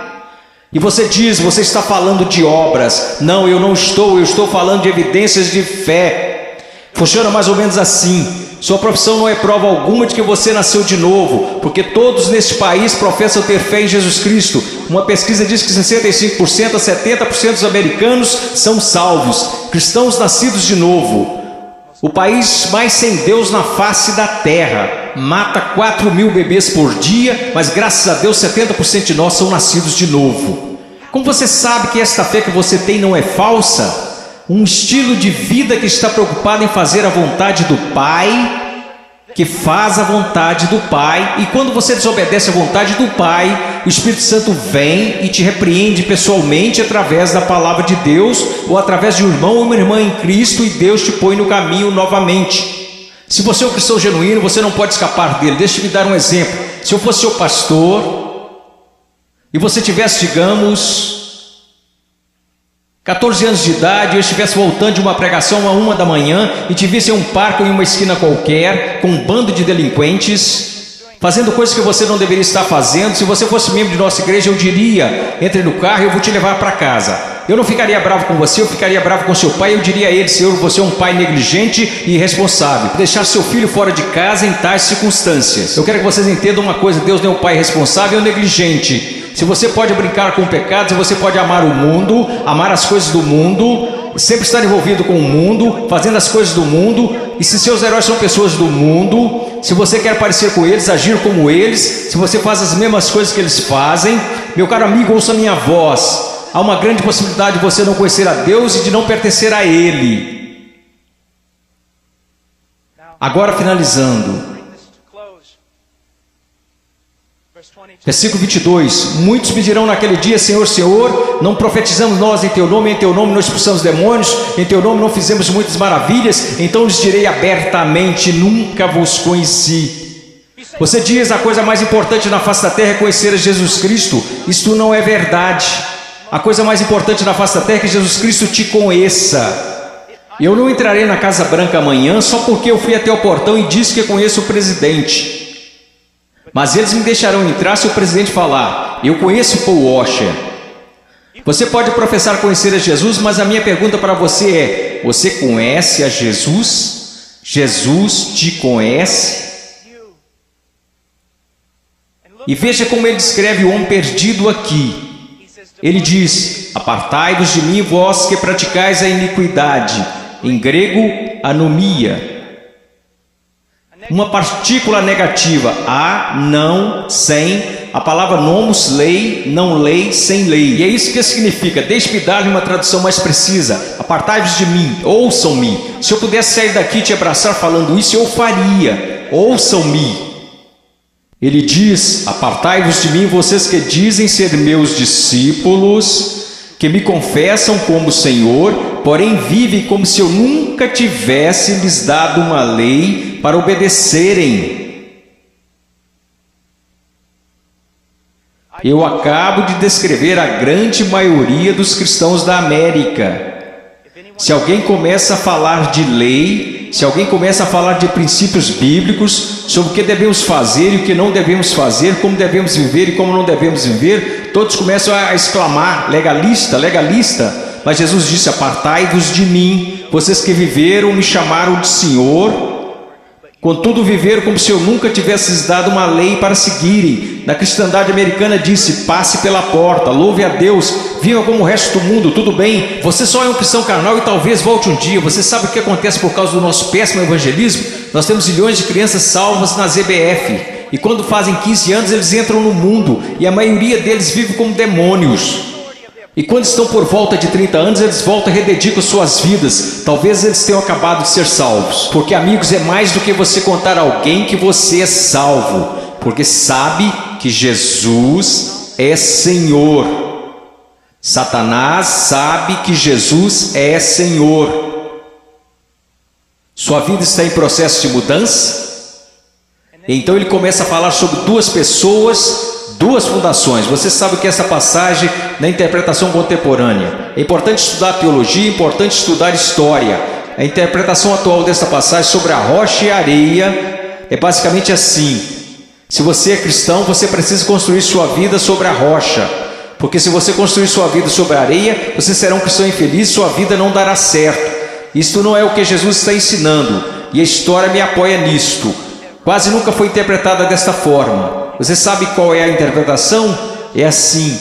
E você diz, você está falando de obras. Não, eu não estou, eu estou falando de evidências de fé. Funciona mais ou menos assim. Sua profissão não é prova alguma de que você nasceu de novo, porque todos neste país professam ter fé em Jesus Cristo. Uma pesquisa diz que 65% a 70% dos americanos são salvos, cristãos nascidos de novo. O país mais sem Deus na face da terra mata 4.000 bebês por dia, mas graças a Deus 70% de nós são nascidos de novo. Como você sabe que esta fé que você tem não é falsa? Um estilo de vida que está preocupado em fazer a vontade do Pai, que faz a vontade do Pai, e quando você desobedece a vontade do Pai, o Espírito Santo vem e te repreende pessoalmente através da palavra de Deus, ou através de um irmão ou uma irmã em Cristo, e Deus te põe no caminho novamente. Se você é um cristão genuíno, você não pode escapar dele. Deixa eu me dar um exemplo. Se eu fosse seu pastor, e você tivesse, digamos, 14 anos de idade, e eu estivesse voltando de uma pregação a 1 da manhã e te visse em um parque ou em uma esquina qualquer, com um bando de delinquentes, fazendo coisas que você não deveria estar fazendo, se você fosse membro de nossa igreja, eu diria, entre no carro e eu vou te levar para casa. Eu não ficaria bravo com você, eu ficaria bravo com seu pai, eu diria a ele, Senhor, você é um pai negligente e irresponsável, deixar seu filho fora de casa em tais circunstâncias. Eu quero que vocês entendam uma coisa, Deus não é um pai responsável ou negligente. Se você pode brincar com o pecado, se você pode amar o mundo, amar as coisas do mundo, sempre estar envolvido com o mundo, fazendo as coisas do mundo, e se seus heróis são pessoas do mundo, se você quer parecer com eles, agir como eles, se você faz as mesmas coisas que eles fazem, meu caro amigo, ouça minha voz. Há uma grande possibilidade de você não conhecer a Deus e de não pertencer a Ele. Agora finalizando. Versículo 22. Muitos me dirão naquele dia: Senhor, Senhor, não profetizamos nós em Teu nome não expulsamos demônios, em Teu nome não fizemos muitas maravilhas? Então lhes direi abertamente: nunca vos conheci. Você diz a coisa mais importante na face da terra é conhecer a Jesus Cristo. Isto não é verdade. A coisa mais importante na face da terra é que Jesus Cristo te conheça. Eu não entrarei na Casa Branca amanhã só porque eu fui até o portão e disse que conheço o presidente. Mas eles me deixarão entrar se o presidente falar: eu conheço Paul Washer. Você pode professar conhecer a Jesus, mas a minha pergunta para você é: você conhece a Jesus? Jesus te conhece? E veja como ele descreve o homem perdido aqui. Ele diz: apartai-vos de mim, vós que praticais a iniquidade. Em grego, anomia. Uma partícula negativa: a, não, sem. A palavra nomos, lei, não lei, sem lei. E é isso que significa. Deixe-me dar-lhe uma tradução mais precisa. Apartai-vos de mim, ouçam-me. Se eu pudesse sair daqui e te abraçar falando isso, eu faria. Ouçam-me. Ele diz: apartai-vos de mim, vocês que dizem ser meus discípulos, que me confessam como Senhor, porém vivem como se eu nunca tivesse lhes dado uma lei para obedecerem. Eu acabo de descrever a grande maioria dos cristãos da América. Se alguém começa a falar de lei, se alguém começa a falar de princípios bíblicos, sobre o que devemos fazer e o que não devemos fazer, como devemos viver e como não devemos viver, todos começam a exclamar: legalista, legalista. Mas Jesus disse: apartai-vos de mim, vocês que viveram, me chamaram de Senhor, contudo viveram como se eu nunca tivesse lhes dado uma lei para seguirem. Na cristandade americana disse: passe pela porta, louve a Deus, viva como o resto do mundo, tudo bem, você só é um cristão carnal e talvez volte um dia. Você sabe o que acontece por causa do nosso péssimo evangelismo? Nós temos milhões de crianças salvas na ZBF, e quando fazem 15 anos eles entram no mundo, e a maioria deles vive como demônios. E quando estão por volta de 30 anos, eles voltam e rededicam suas vidas. Talvez eles tenham acabado de ser salvos. Porque, amigos, é mais do que você contar a alguém que você é salvo. Porque sabe que Jesus é Senhor. Satanás sabe que Jesus é Senhor. Sua vida está em processo de mudança? Então ele começa a falar sobre duas pessoas, duas fundações. Você sabe que essa passagem na interpretação contemporânea é importante estudar teologia, é importante estudar história. A interpretação atual desta passagem sobre a rocha e a areia é basicamente assim: se você é cristão, você precisa construir sua vida sobre a rocha, porque se você construir sua vida sobre a areia, você será um cristão infeliz, sua vida não dará certo. Isto não é o que Jesus está ensinando, e a história me apoia nisto. Quase nunca foi interpretada desta forma. Você sabe qual é a interpretação? É assim: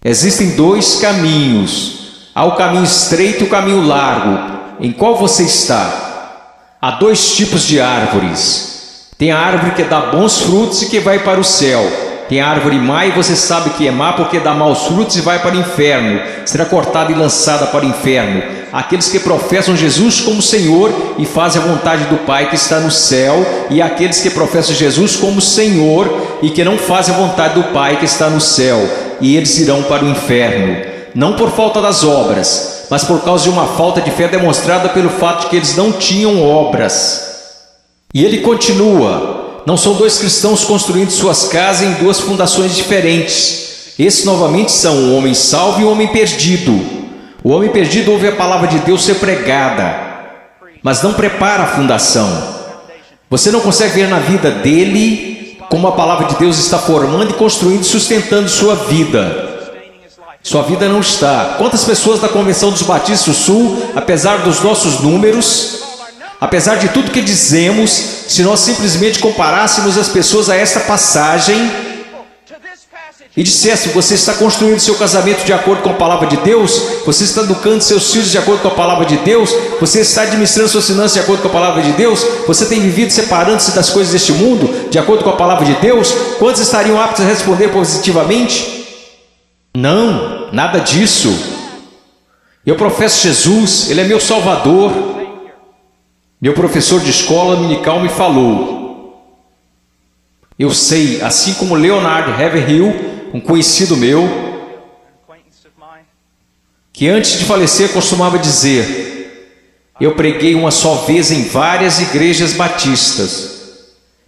existem dois caminhos. Há o caminho estreito e o caminho largo. Em qual você está? Há dois tipos de árvores. Tem a árvore que dá bons frutos e que vai para o céu. Tem a árvore má e você sabe que é má porque dá maus frutos e vai para o inferno. Será cortada e lançada para o inferno. Aqueles que professam Jesus como Senhor e fazem a vontade do Pai que está no céu, e aqueles que professam Jesus como Senhor e que não fazem a vontade do Pai que está no céu, e eles irão para o inferno, não por falta das obras, mas por causa de uma falta de fé demonstrada pelo fato de que eles não tinham obras. E ele continua: não são dois cristãos construindo suas casas em duas fundações diferentes. Esses novamente são um homem salvo e um homem perdido. O homem perdido ouve a palavra de Deus ser pregada, mas não prepara a fundação. Você não consegue ver na vida dele como a palavra de Deus está formando e construindo e sustentando sua vida. Sua vida não está. Quantas pessoas da Convenção dos Batistas do Sul, apesar dos nossos números, apesar de tudo que dizemos, se nós simplesmente comparássemos as pessoas a esta passagem e dissesse: você está construindo seu casamento de acordo com a palavra de Deus, você está educando seus filhos de acordo com a palavra de Deus, você está administrando suas finanças de acordo com a palavra de Deus, você tem vivido separando-se das coisas deste mundo de acordo com a palavra de Deus, quantos estariam aptos a responder positivamente? Não, nada disso. Eu professo Jesus, Ele é meu Salvador. Meu professor de escola dominical me falou: Eu sei, assim como Leonard Ravenhill, um conhecido meu, que antes de falecer costumava dizer: eu preguei uma só vez em várias igrejas batistas.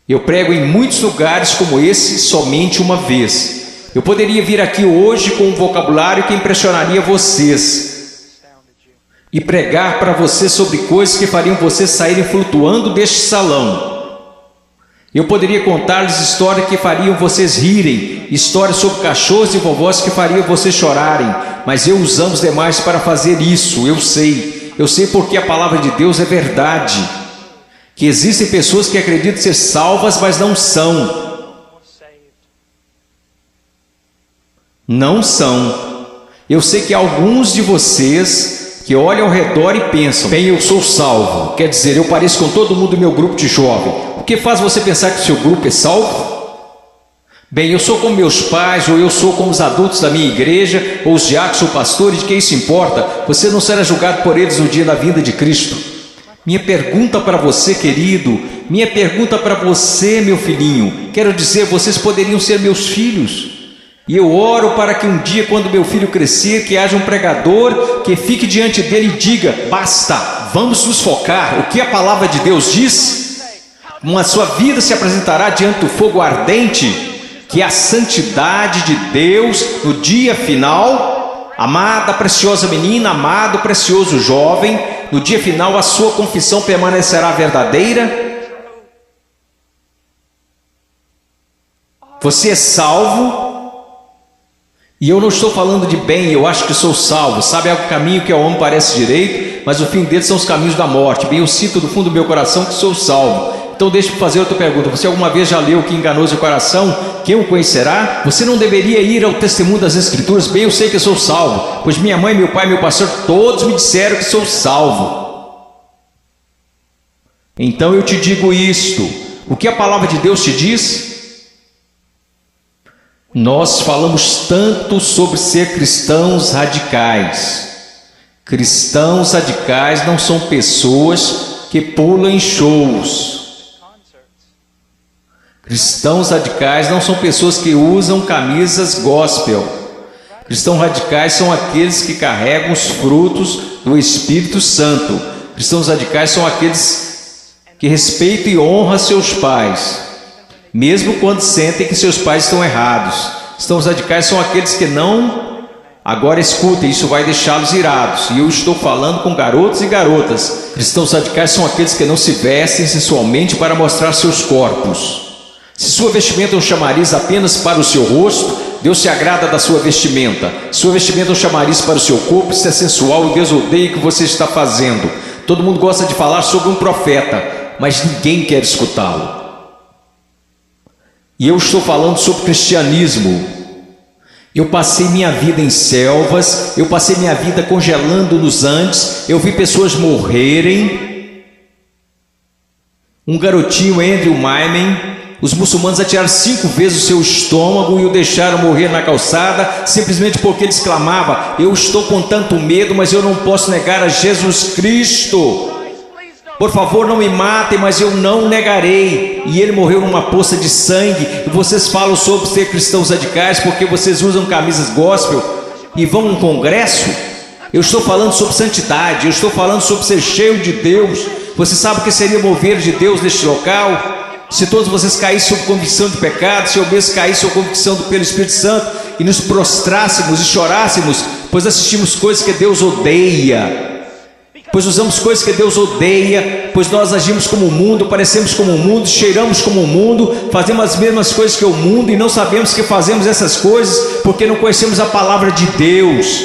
Eu prego em muitos lugares como esse somente uma vez. Eu poderia vir aqui hoje com um vocabulário que impressionaria vocês e pregar para vocês sobre coisas que fariam vocês saírem flutuando deste salão. Eu poderia contar-lhes histórias que fariam vocês rirem, histórias sobre cachorros e vovós que fariam vocês chorarem, mas eu usamos demais para fazer isso. Eu sei porque a palavra de Deus é verdade, que existem pessoas que acreditam ser salvas, mas não são. Não são. Eu sei que há alguns de vocês que olham ao redor e pensam: bem, eu sou salvo, quer dizer, eu pareço com todo mundo do meu grupo de jovem. O que faz você pensar que o seu grupo é salvo? Bem, eu sou como meus pais, ou eu sou como os adultos da minha igreja, ou os diáconos ou pastores, de quem isso importa? Você não será julgado por eles no dia da vinda de Cristo. Minha pergunta para você, querido, minha pergunta para você, meu filhinho, quero dizer, vocês poderiam ser meus filhos. E eu oro para que um dia, quando meu filho crescer, que haja um pregador que fique diante dele e diga: basta, vamos nos focar. O que a palavra de Deus diz? A sua vida se apresentará diante do fogo ardente, que é a santidade de Deus no dia final. Amada, preciosa menina, amado, precioso jovem, no dia final a sua confissão permanecerá verdadeira. Você é salvo. E eu não estou falando de bem, eu acho que sou salvo. Sabe, há um caminho que ao homem parece direito, mas o fim deles são os caminhos da morte. Bem, eu sinto do fundo do meu coração que sou salvo. Então deixa eu fazer outra pergunta: você alguma vez já leu Que Enganoso o Coração? Quem o conhecerá? Você não deveria ir ao testemunho das Escrituras? Bem, eu sei que eu sou salvo, pois minha mãe, meu pai, meu pastor, todos me disseram que sou salvo. Então eu te digo isto: o que a palavra de Deus te diz? Nós falamos tanto sobre ser cristãos radicais. Cristãos radicais não são pessoas que pulam em shows. Cristãos radicais não são pessoas que usam camisas gospel. Cristãos radicais são aqueles que carregam os frutos do Espírito Santo. Cristãos radicais são aqueles que respeitam e honram seus pais, mesmo quando sentem que seus pais estão errados. Cristãos radicais são aqueles que não... Agora escutem, isso vai deixá-los irados. E eu estou falando com garotos e garotas. Cristãos radicais são aqueles que não se vestem sensualmente para mostrar seus corpos. Se sua vestimenta é um chamariz apenas para o seu rosto, Deus se agrada da sua vestimenta. Sua vestimenta é um chamariz para o seu corpo, isso é sensual e Deus odeia o que você está fazendo. Todo mundo gosta de falar sobre um profeta, mas ninguém quer escutá-lo. E eu estou falando sobre cristianismo. Eu passei minha vida em selvas, eu passei minha vida congelando nos Andes, eu vi pessoas morrerem. Um garotinho, Andrew Myman, os muçulmanos atiraram 5 vezes o seu estômago e o deixaram morrer na calçada, simplesmente porque ele exclamava: eu estou com tanto medo, mas eu não posso negar a Jesus Cristo. Por favor, não me matem, mas eu não negarei. E ele morreu numa poça de sangue. E vocês falam sobre ser cristãos radicais porque vocês usam camisas gospel e vão a um congresso? Eu estou falando sobre santidade, eu estou falando sobre ser cheio de Deus. Você sabe o que seria mover de Deus neste local? Se todos vocês caíssem sob convicção de pecado, se eu mesmo caísse sob convicção pelo Espírito Santo e nos prostrássemos e chorássemos, pois assistimos coisas que Deus odeia. Pois usamos coisas que Deus odeia, pois nós agimos como o mundo, parecemos como o mundo, cheiramos como o mundo, fazemos as mesmas coisas que o mundo e não sabemos que fazemos essas coisas porque não conhecemos a palavra de Deus.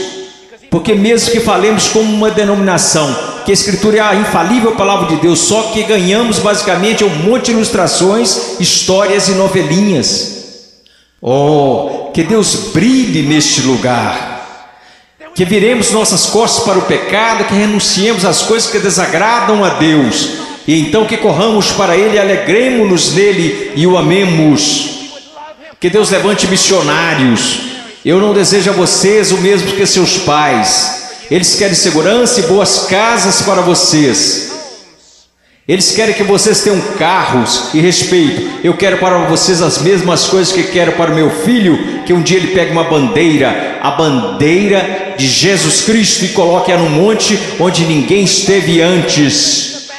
Porque mesmo que falemos como uma denominação, que a Escritura é a infalível palavra de Deus, só que ganhamos basicamente um monte de ilustrações, histórias e novelinhas. Oh, que Deus brilhe neste lugar. Que viremos nossas costas para o pecado, que renunciemos às coisas que desagradam a Deus, e então que corramos para Ele e alegremos-nos nele e o amemos. Que Deus levante missionários. Eu não desejo a vocês o mesmo que seus pais. Eles querem segurança e boas casas para vocês. Eles querem que vocês tenham carros e respeito. Eu quero para vocês as mesmas coisas que quero para o meu filho, que um dia ele pegue uma bandeira, a bandeira de Jesus Cristo, e coloque-a num monte onde ninguém esteve antes,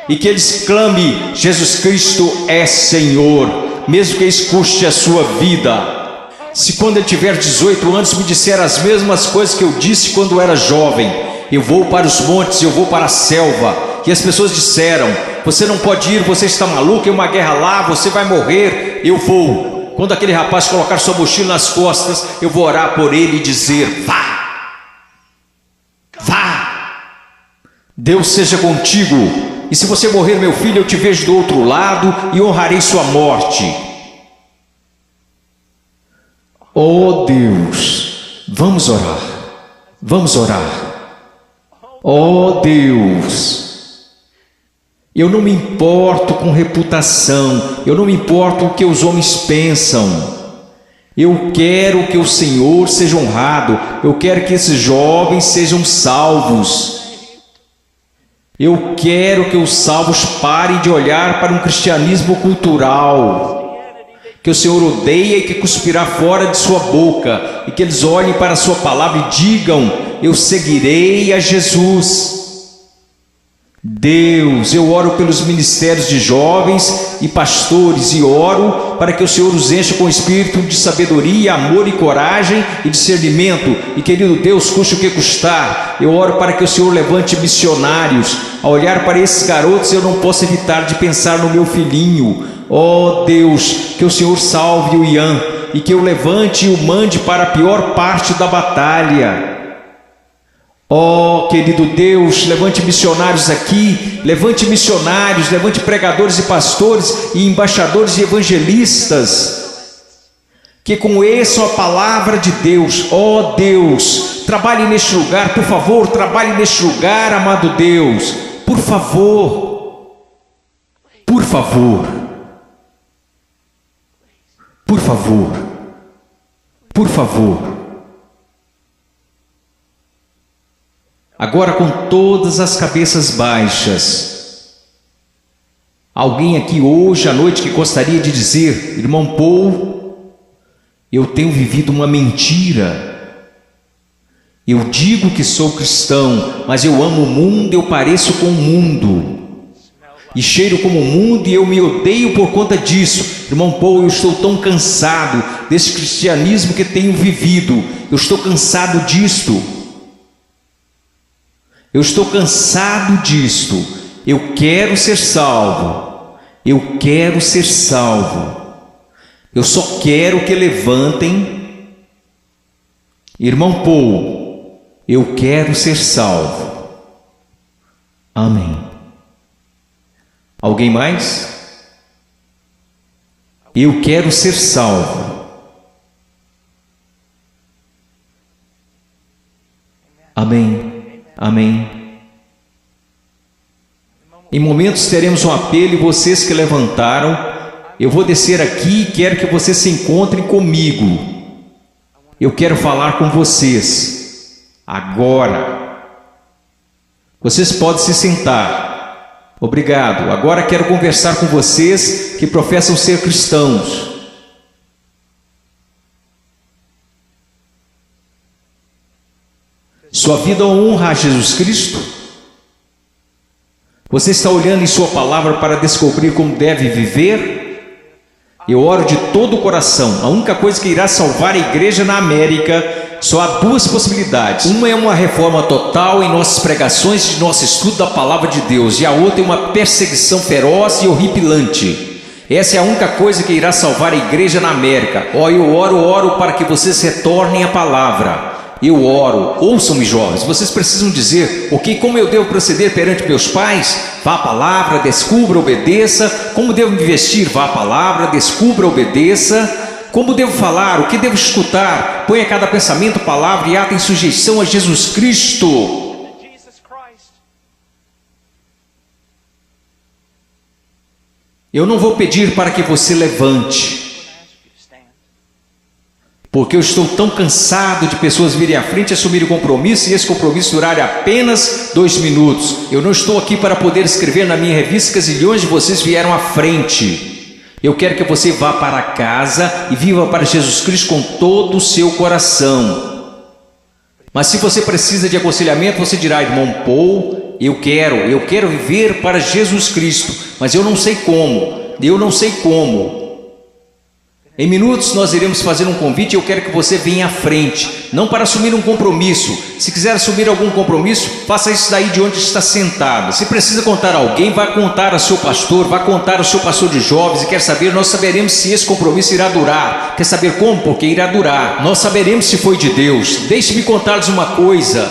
e que eles clame: Jesus Cristo é Senhor, mesmo que isso custe a sua vida. Se quando ele tiver 18 anos me disser as mesmas coisas que eu disse quando era jovem: eu vou para os montes, eu vou para a selva, e as pessoas disseram: você não pode ir, você está maluco, é uma guerra lá, você vai morrer. Eu vou. Quando aquele rapaz colocar sua mochila nas costas, eu vou orar por ele e dizer: vá, vá, Deus seja contigo, e se você morrer, meu filho, eu te vejo do outro lado e honrarei sua morte. Oh Deus, vamos orar, vamos orar. Oh Deus, eu não me importo com reputação, eu não me importo com o que os homens pensam. Eu quero que o Senhor seja honrado, eu quero que esses jovens sejam salvos. Eu quero que os salvos parem de olhar para um cristianismo cultural, que o Senhor odeia e que cuspirá fora de sua boca, e que eles olhem para a sua palavra e digam: eu seguirei a Jesus. Deus, eu oro pelos ministérios de jovens e pastores, e oro para que o Senhor os encha com espírito de sabedoria, amor e coragem e discernimento, e querido Deus, custe o que custar, eu oro para que o Senhor levante missionários. Ao olhar para esses garotos, eu não posso evitar de pensar no meu filhinho. Oh Deus, que o Senhor salve o Ian, e que eu levante e o mande para a pior parte da batalha. Oh, querido Deus, levante missionários aqui, levante missionários, levante pregadores e pastores e embaixadores e evangelistas, que conheçam a palavra de Deus. Oh Deus, trabalhe neste lugar, por favor, trabalhe neste lugar, amado Deus, por favor, por favor, por favor, por favor. Agora, com todas as cabeças baixas, alguém aqui hoje à noite que gostaria de dizer: irmão Paul, eu tenho vivido uma mentira. Eu digo que sou cristão, mas eu amo o mundo, eu pareço com o mundo, e cheiro como o mundo, e eu me odeio por conta disso. Irmão Paul, eu estou tão cansado desse cristianismo que tenho vivido, eu estou cansado disto. Eu estou cansado disto. Eu quero ser salvo. Eu quero ser salvo. Eu só quero que levantem. Irmão Paul, eu quero ser salvo. Amém. Alguém mais? Eu quero ser salvo. Amém. Amém. Em momentos teremos um apelo, e vocês que levantaram, eu vou descer aqui e quero que vocês se encontrem comigo. Eu quero falar com vocês agora. Vocês podem se sentar. Obrigado. Agora quero conversar com vocês que professam ser cristãos. Sua vida honra a Jesus Cristo? Você está olhando em sua palavra para descobrir como deve viver? Eu oro de todo o coração. A única coisa que irá salvar a igreja na América, só há duas possibilidades. Uma é uma reforma total em nossas pregações e nosso estudo da palavra de Deus, e a outra é uma perseguição feroz e horripilante. Essa é a única coisa que irá salvar a igreja na América. Eu oro para que vocês retornem à palavra. Eu oro. Ouçam-me, jovens, vocês precisam dizer: ok, como eu devo proceder perante meus pais? Vá à palavra, descubra, obedeça. Como devo me vestir? Vá à palavra, descubra, obedeça. Como devo falar? O que devo escutar? Ponha cada pensamento, palavra e ato em sujeição a Jesus Cristo. Eu não vou pedir para que você levante, porque eu estou tão cansado de pessoas virem à frente e assumirem o compromisso, e esse compromisso durar apenas 2 minutos. Eu não estou aqui para poder escrever na minha revista que zilhões de vocês vieram à frente. Eu quero que você vá para casa e viva para Jesus Cristo com todo o seu coração. Mas se você precisa de aconselhamento, você dirá: irmão Paul, eu quero viver para Jesus Cristo, mas eu não sei como. Em minutos nós iremos fazer um convite e eu quero que você venha à frente, não para assumir um compromisso. Se quiser assumir algum compromisso, faça isso daí de onde está sentado. Se precisa contar a alguém, vá contar ao seu pastor, vá contar ao seu pastor de jovens, e quer saber, nós saberemos se esse compromisso irá durar. Quer saber como? Porque irá durar. Nós saberemos se foi de Deus. Deixe-me contar-lhes uma coisa: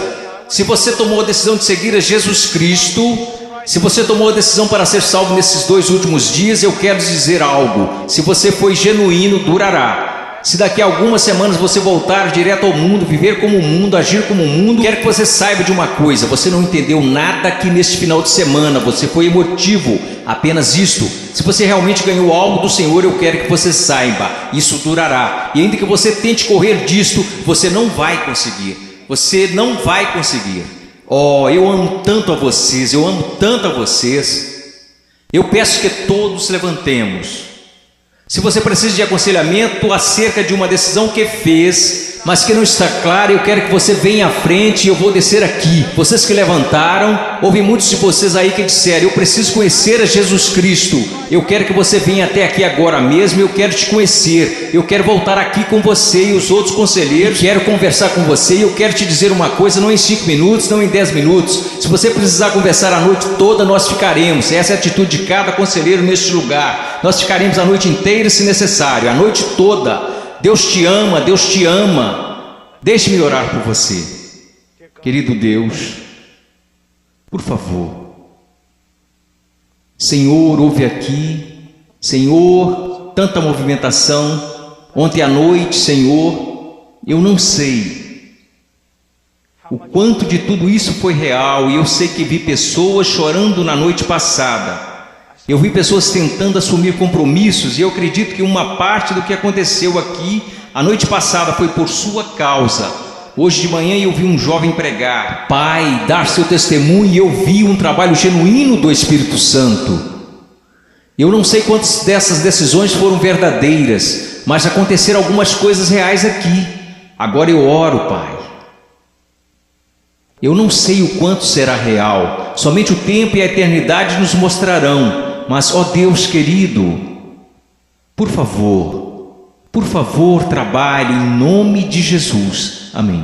se você tomou a decisão de seguir a Jesus Cristo, se você tomou a decisão para ser salvo nesses 2 últimos dias, eu quero dizer algo: se você foi genuíno, durará. Se daqui a algumas semanas você voltar direto ao mundo, viver como o mundo, agir como o mundo, quero que você saiba de uma coisa: você não entendeu nada aqui neste final de semana, você foi emotivo, apenas isto. Se você realmente ganhou algo do Senhor, eu quero que você saiba, isso durará. E ainda que você tente correr disto, você não vai conseguir. Você não vai conseguir. Oh, eu amo tanto a vocês, eu amo tanto a vocês. Eu peço que todos levantemos. Se você precisa de aconselhamento acerca de uma decisão que fez, mas que não está clara, eu quero que você venha à frente e eu vou descer aqui. Vocês que levantaram, houve muitos de vocês aí que disseram: eu preciso conhecer a Jesus Cristo. Eu quero que você venha até aqui agora mesmo, eu quero te conhecer. Eu quero voltar aqui com você e os outros conselheiros, quero conversar com você, e eu quero te dizer uma coisa, não em 5 minutos, não em 10 minutos. Se você precisar conversar a noite toda, nós ficaremos. Essa é a atitude de cada conselheiro neste lugar. Nós ficaremos a noite inteira se necessário, a noite toda. Deus te ama, Deus te ama. Deixe-me orar por você. Querido Deus, por favor, Senhor, ouve aqui. Senhor, tanta movimentação. Ontem à noite, Senhor, eu não sei o quanto de tudo isso foi real, e eu sei que vi pessoas chorando na noite passada. Eu vi pessoas tentando assumir compromissos, e eu acredito que uma parte do que aconteceu aqui a noite passada foi por sua causa. Hoje de manhã eu vi um jovem pregar, Pai, dar seu testemunho, e eu vi um trabalho genuíno do Espírito Santo. Eu não sei quantas dessas decisões foram verdadeiras, mas aconteceram algumas coisas reais aqui. Agora eu oro, Pai. Eu não sei o quanto será real, somente o tempo e a eternidade nos mostrarão. Mas, ó Deus querido, por favor, trabalhe em nome de Jesus. Amém.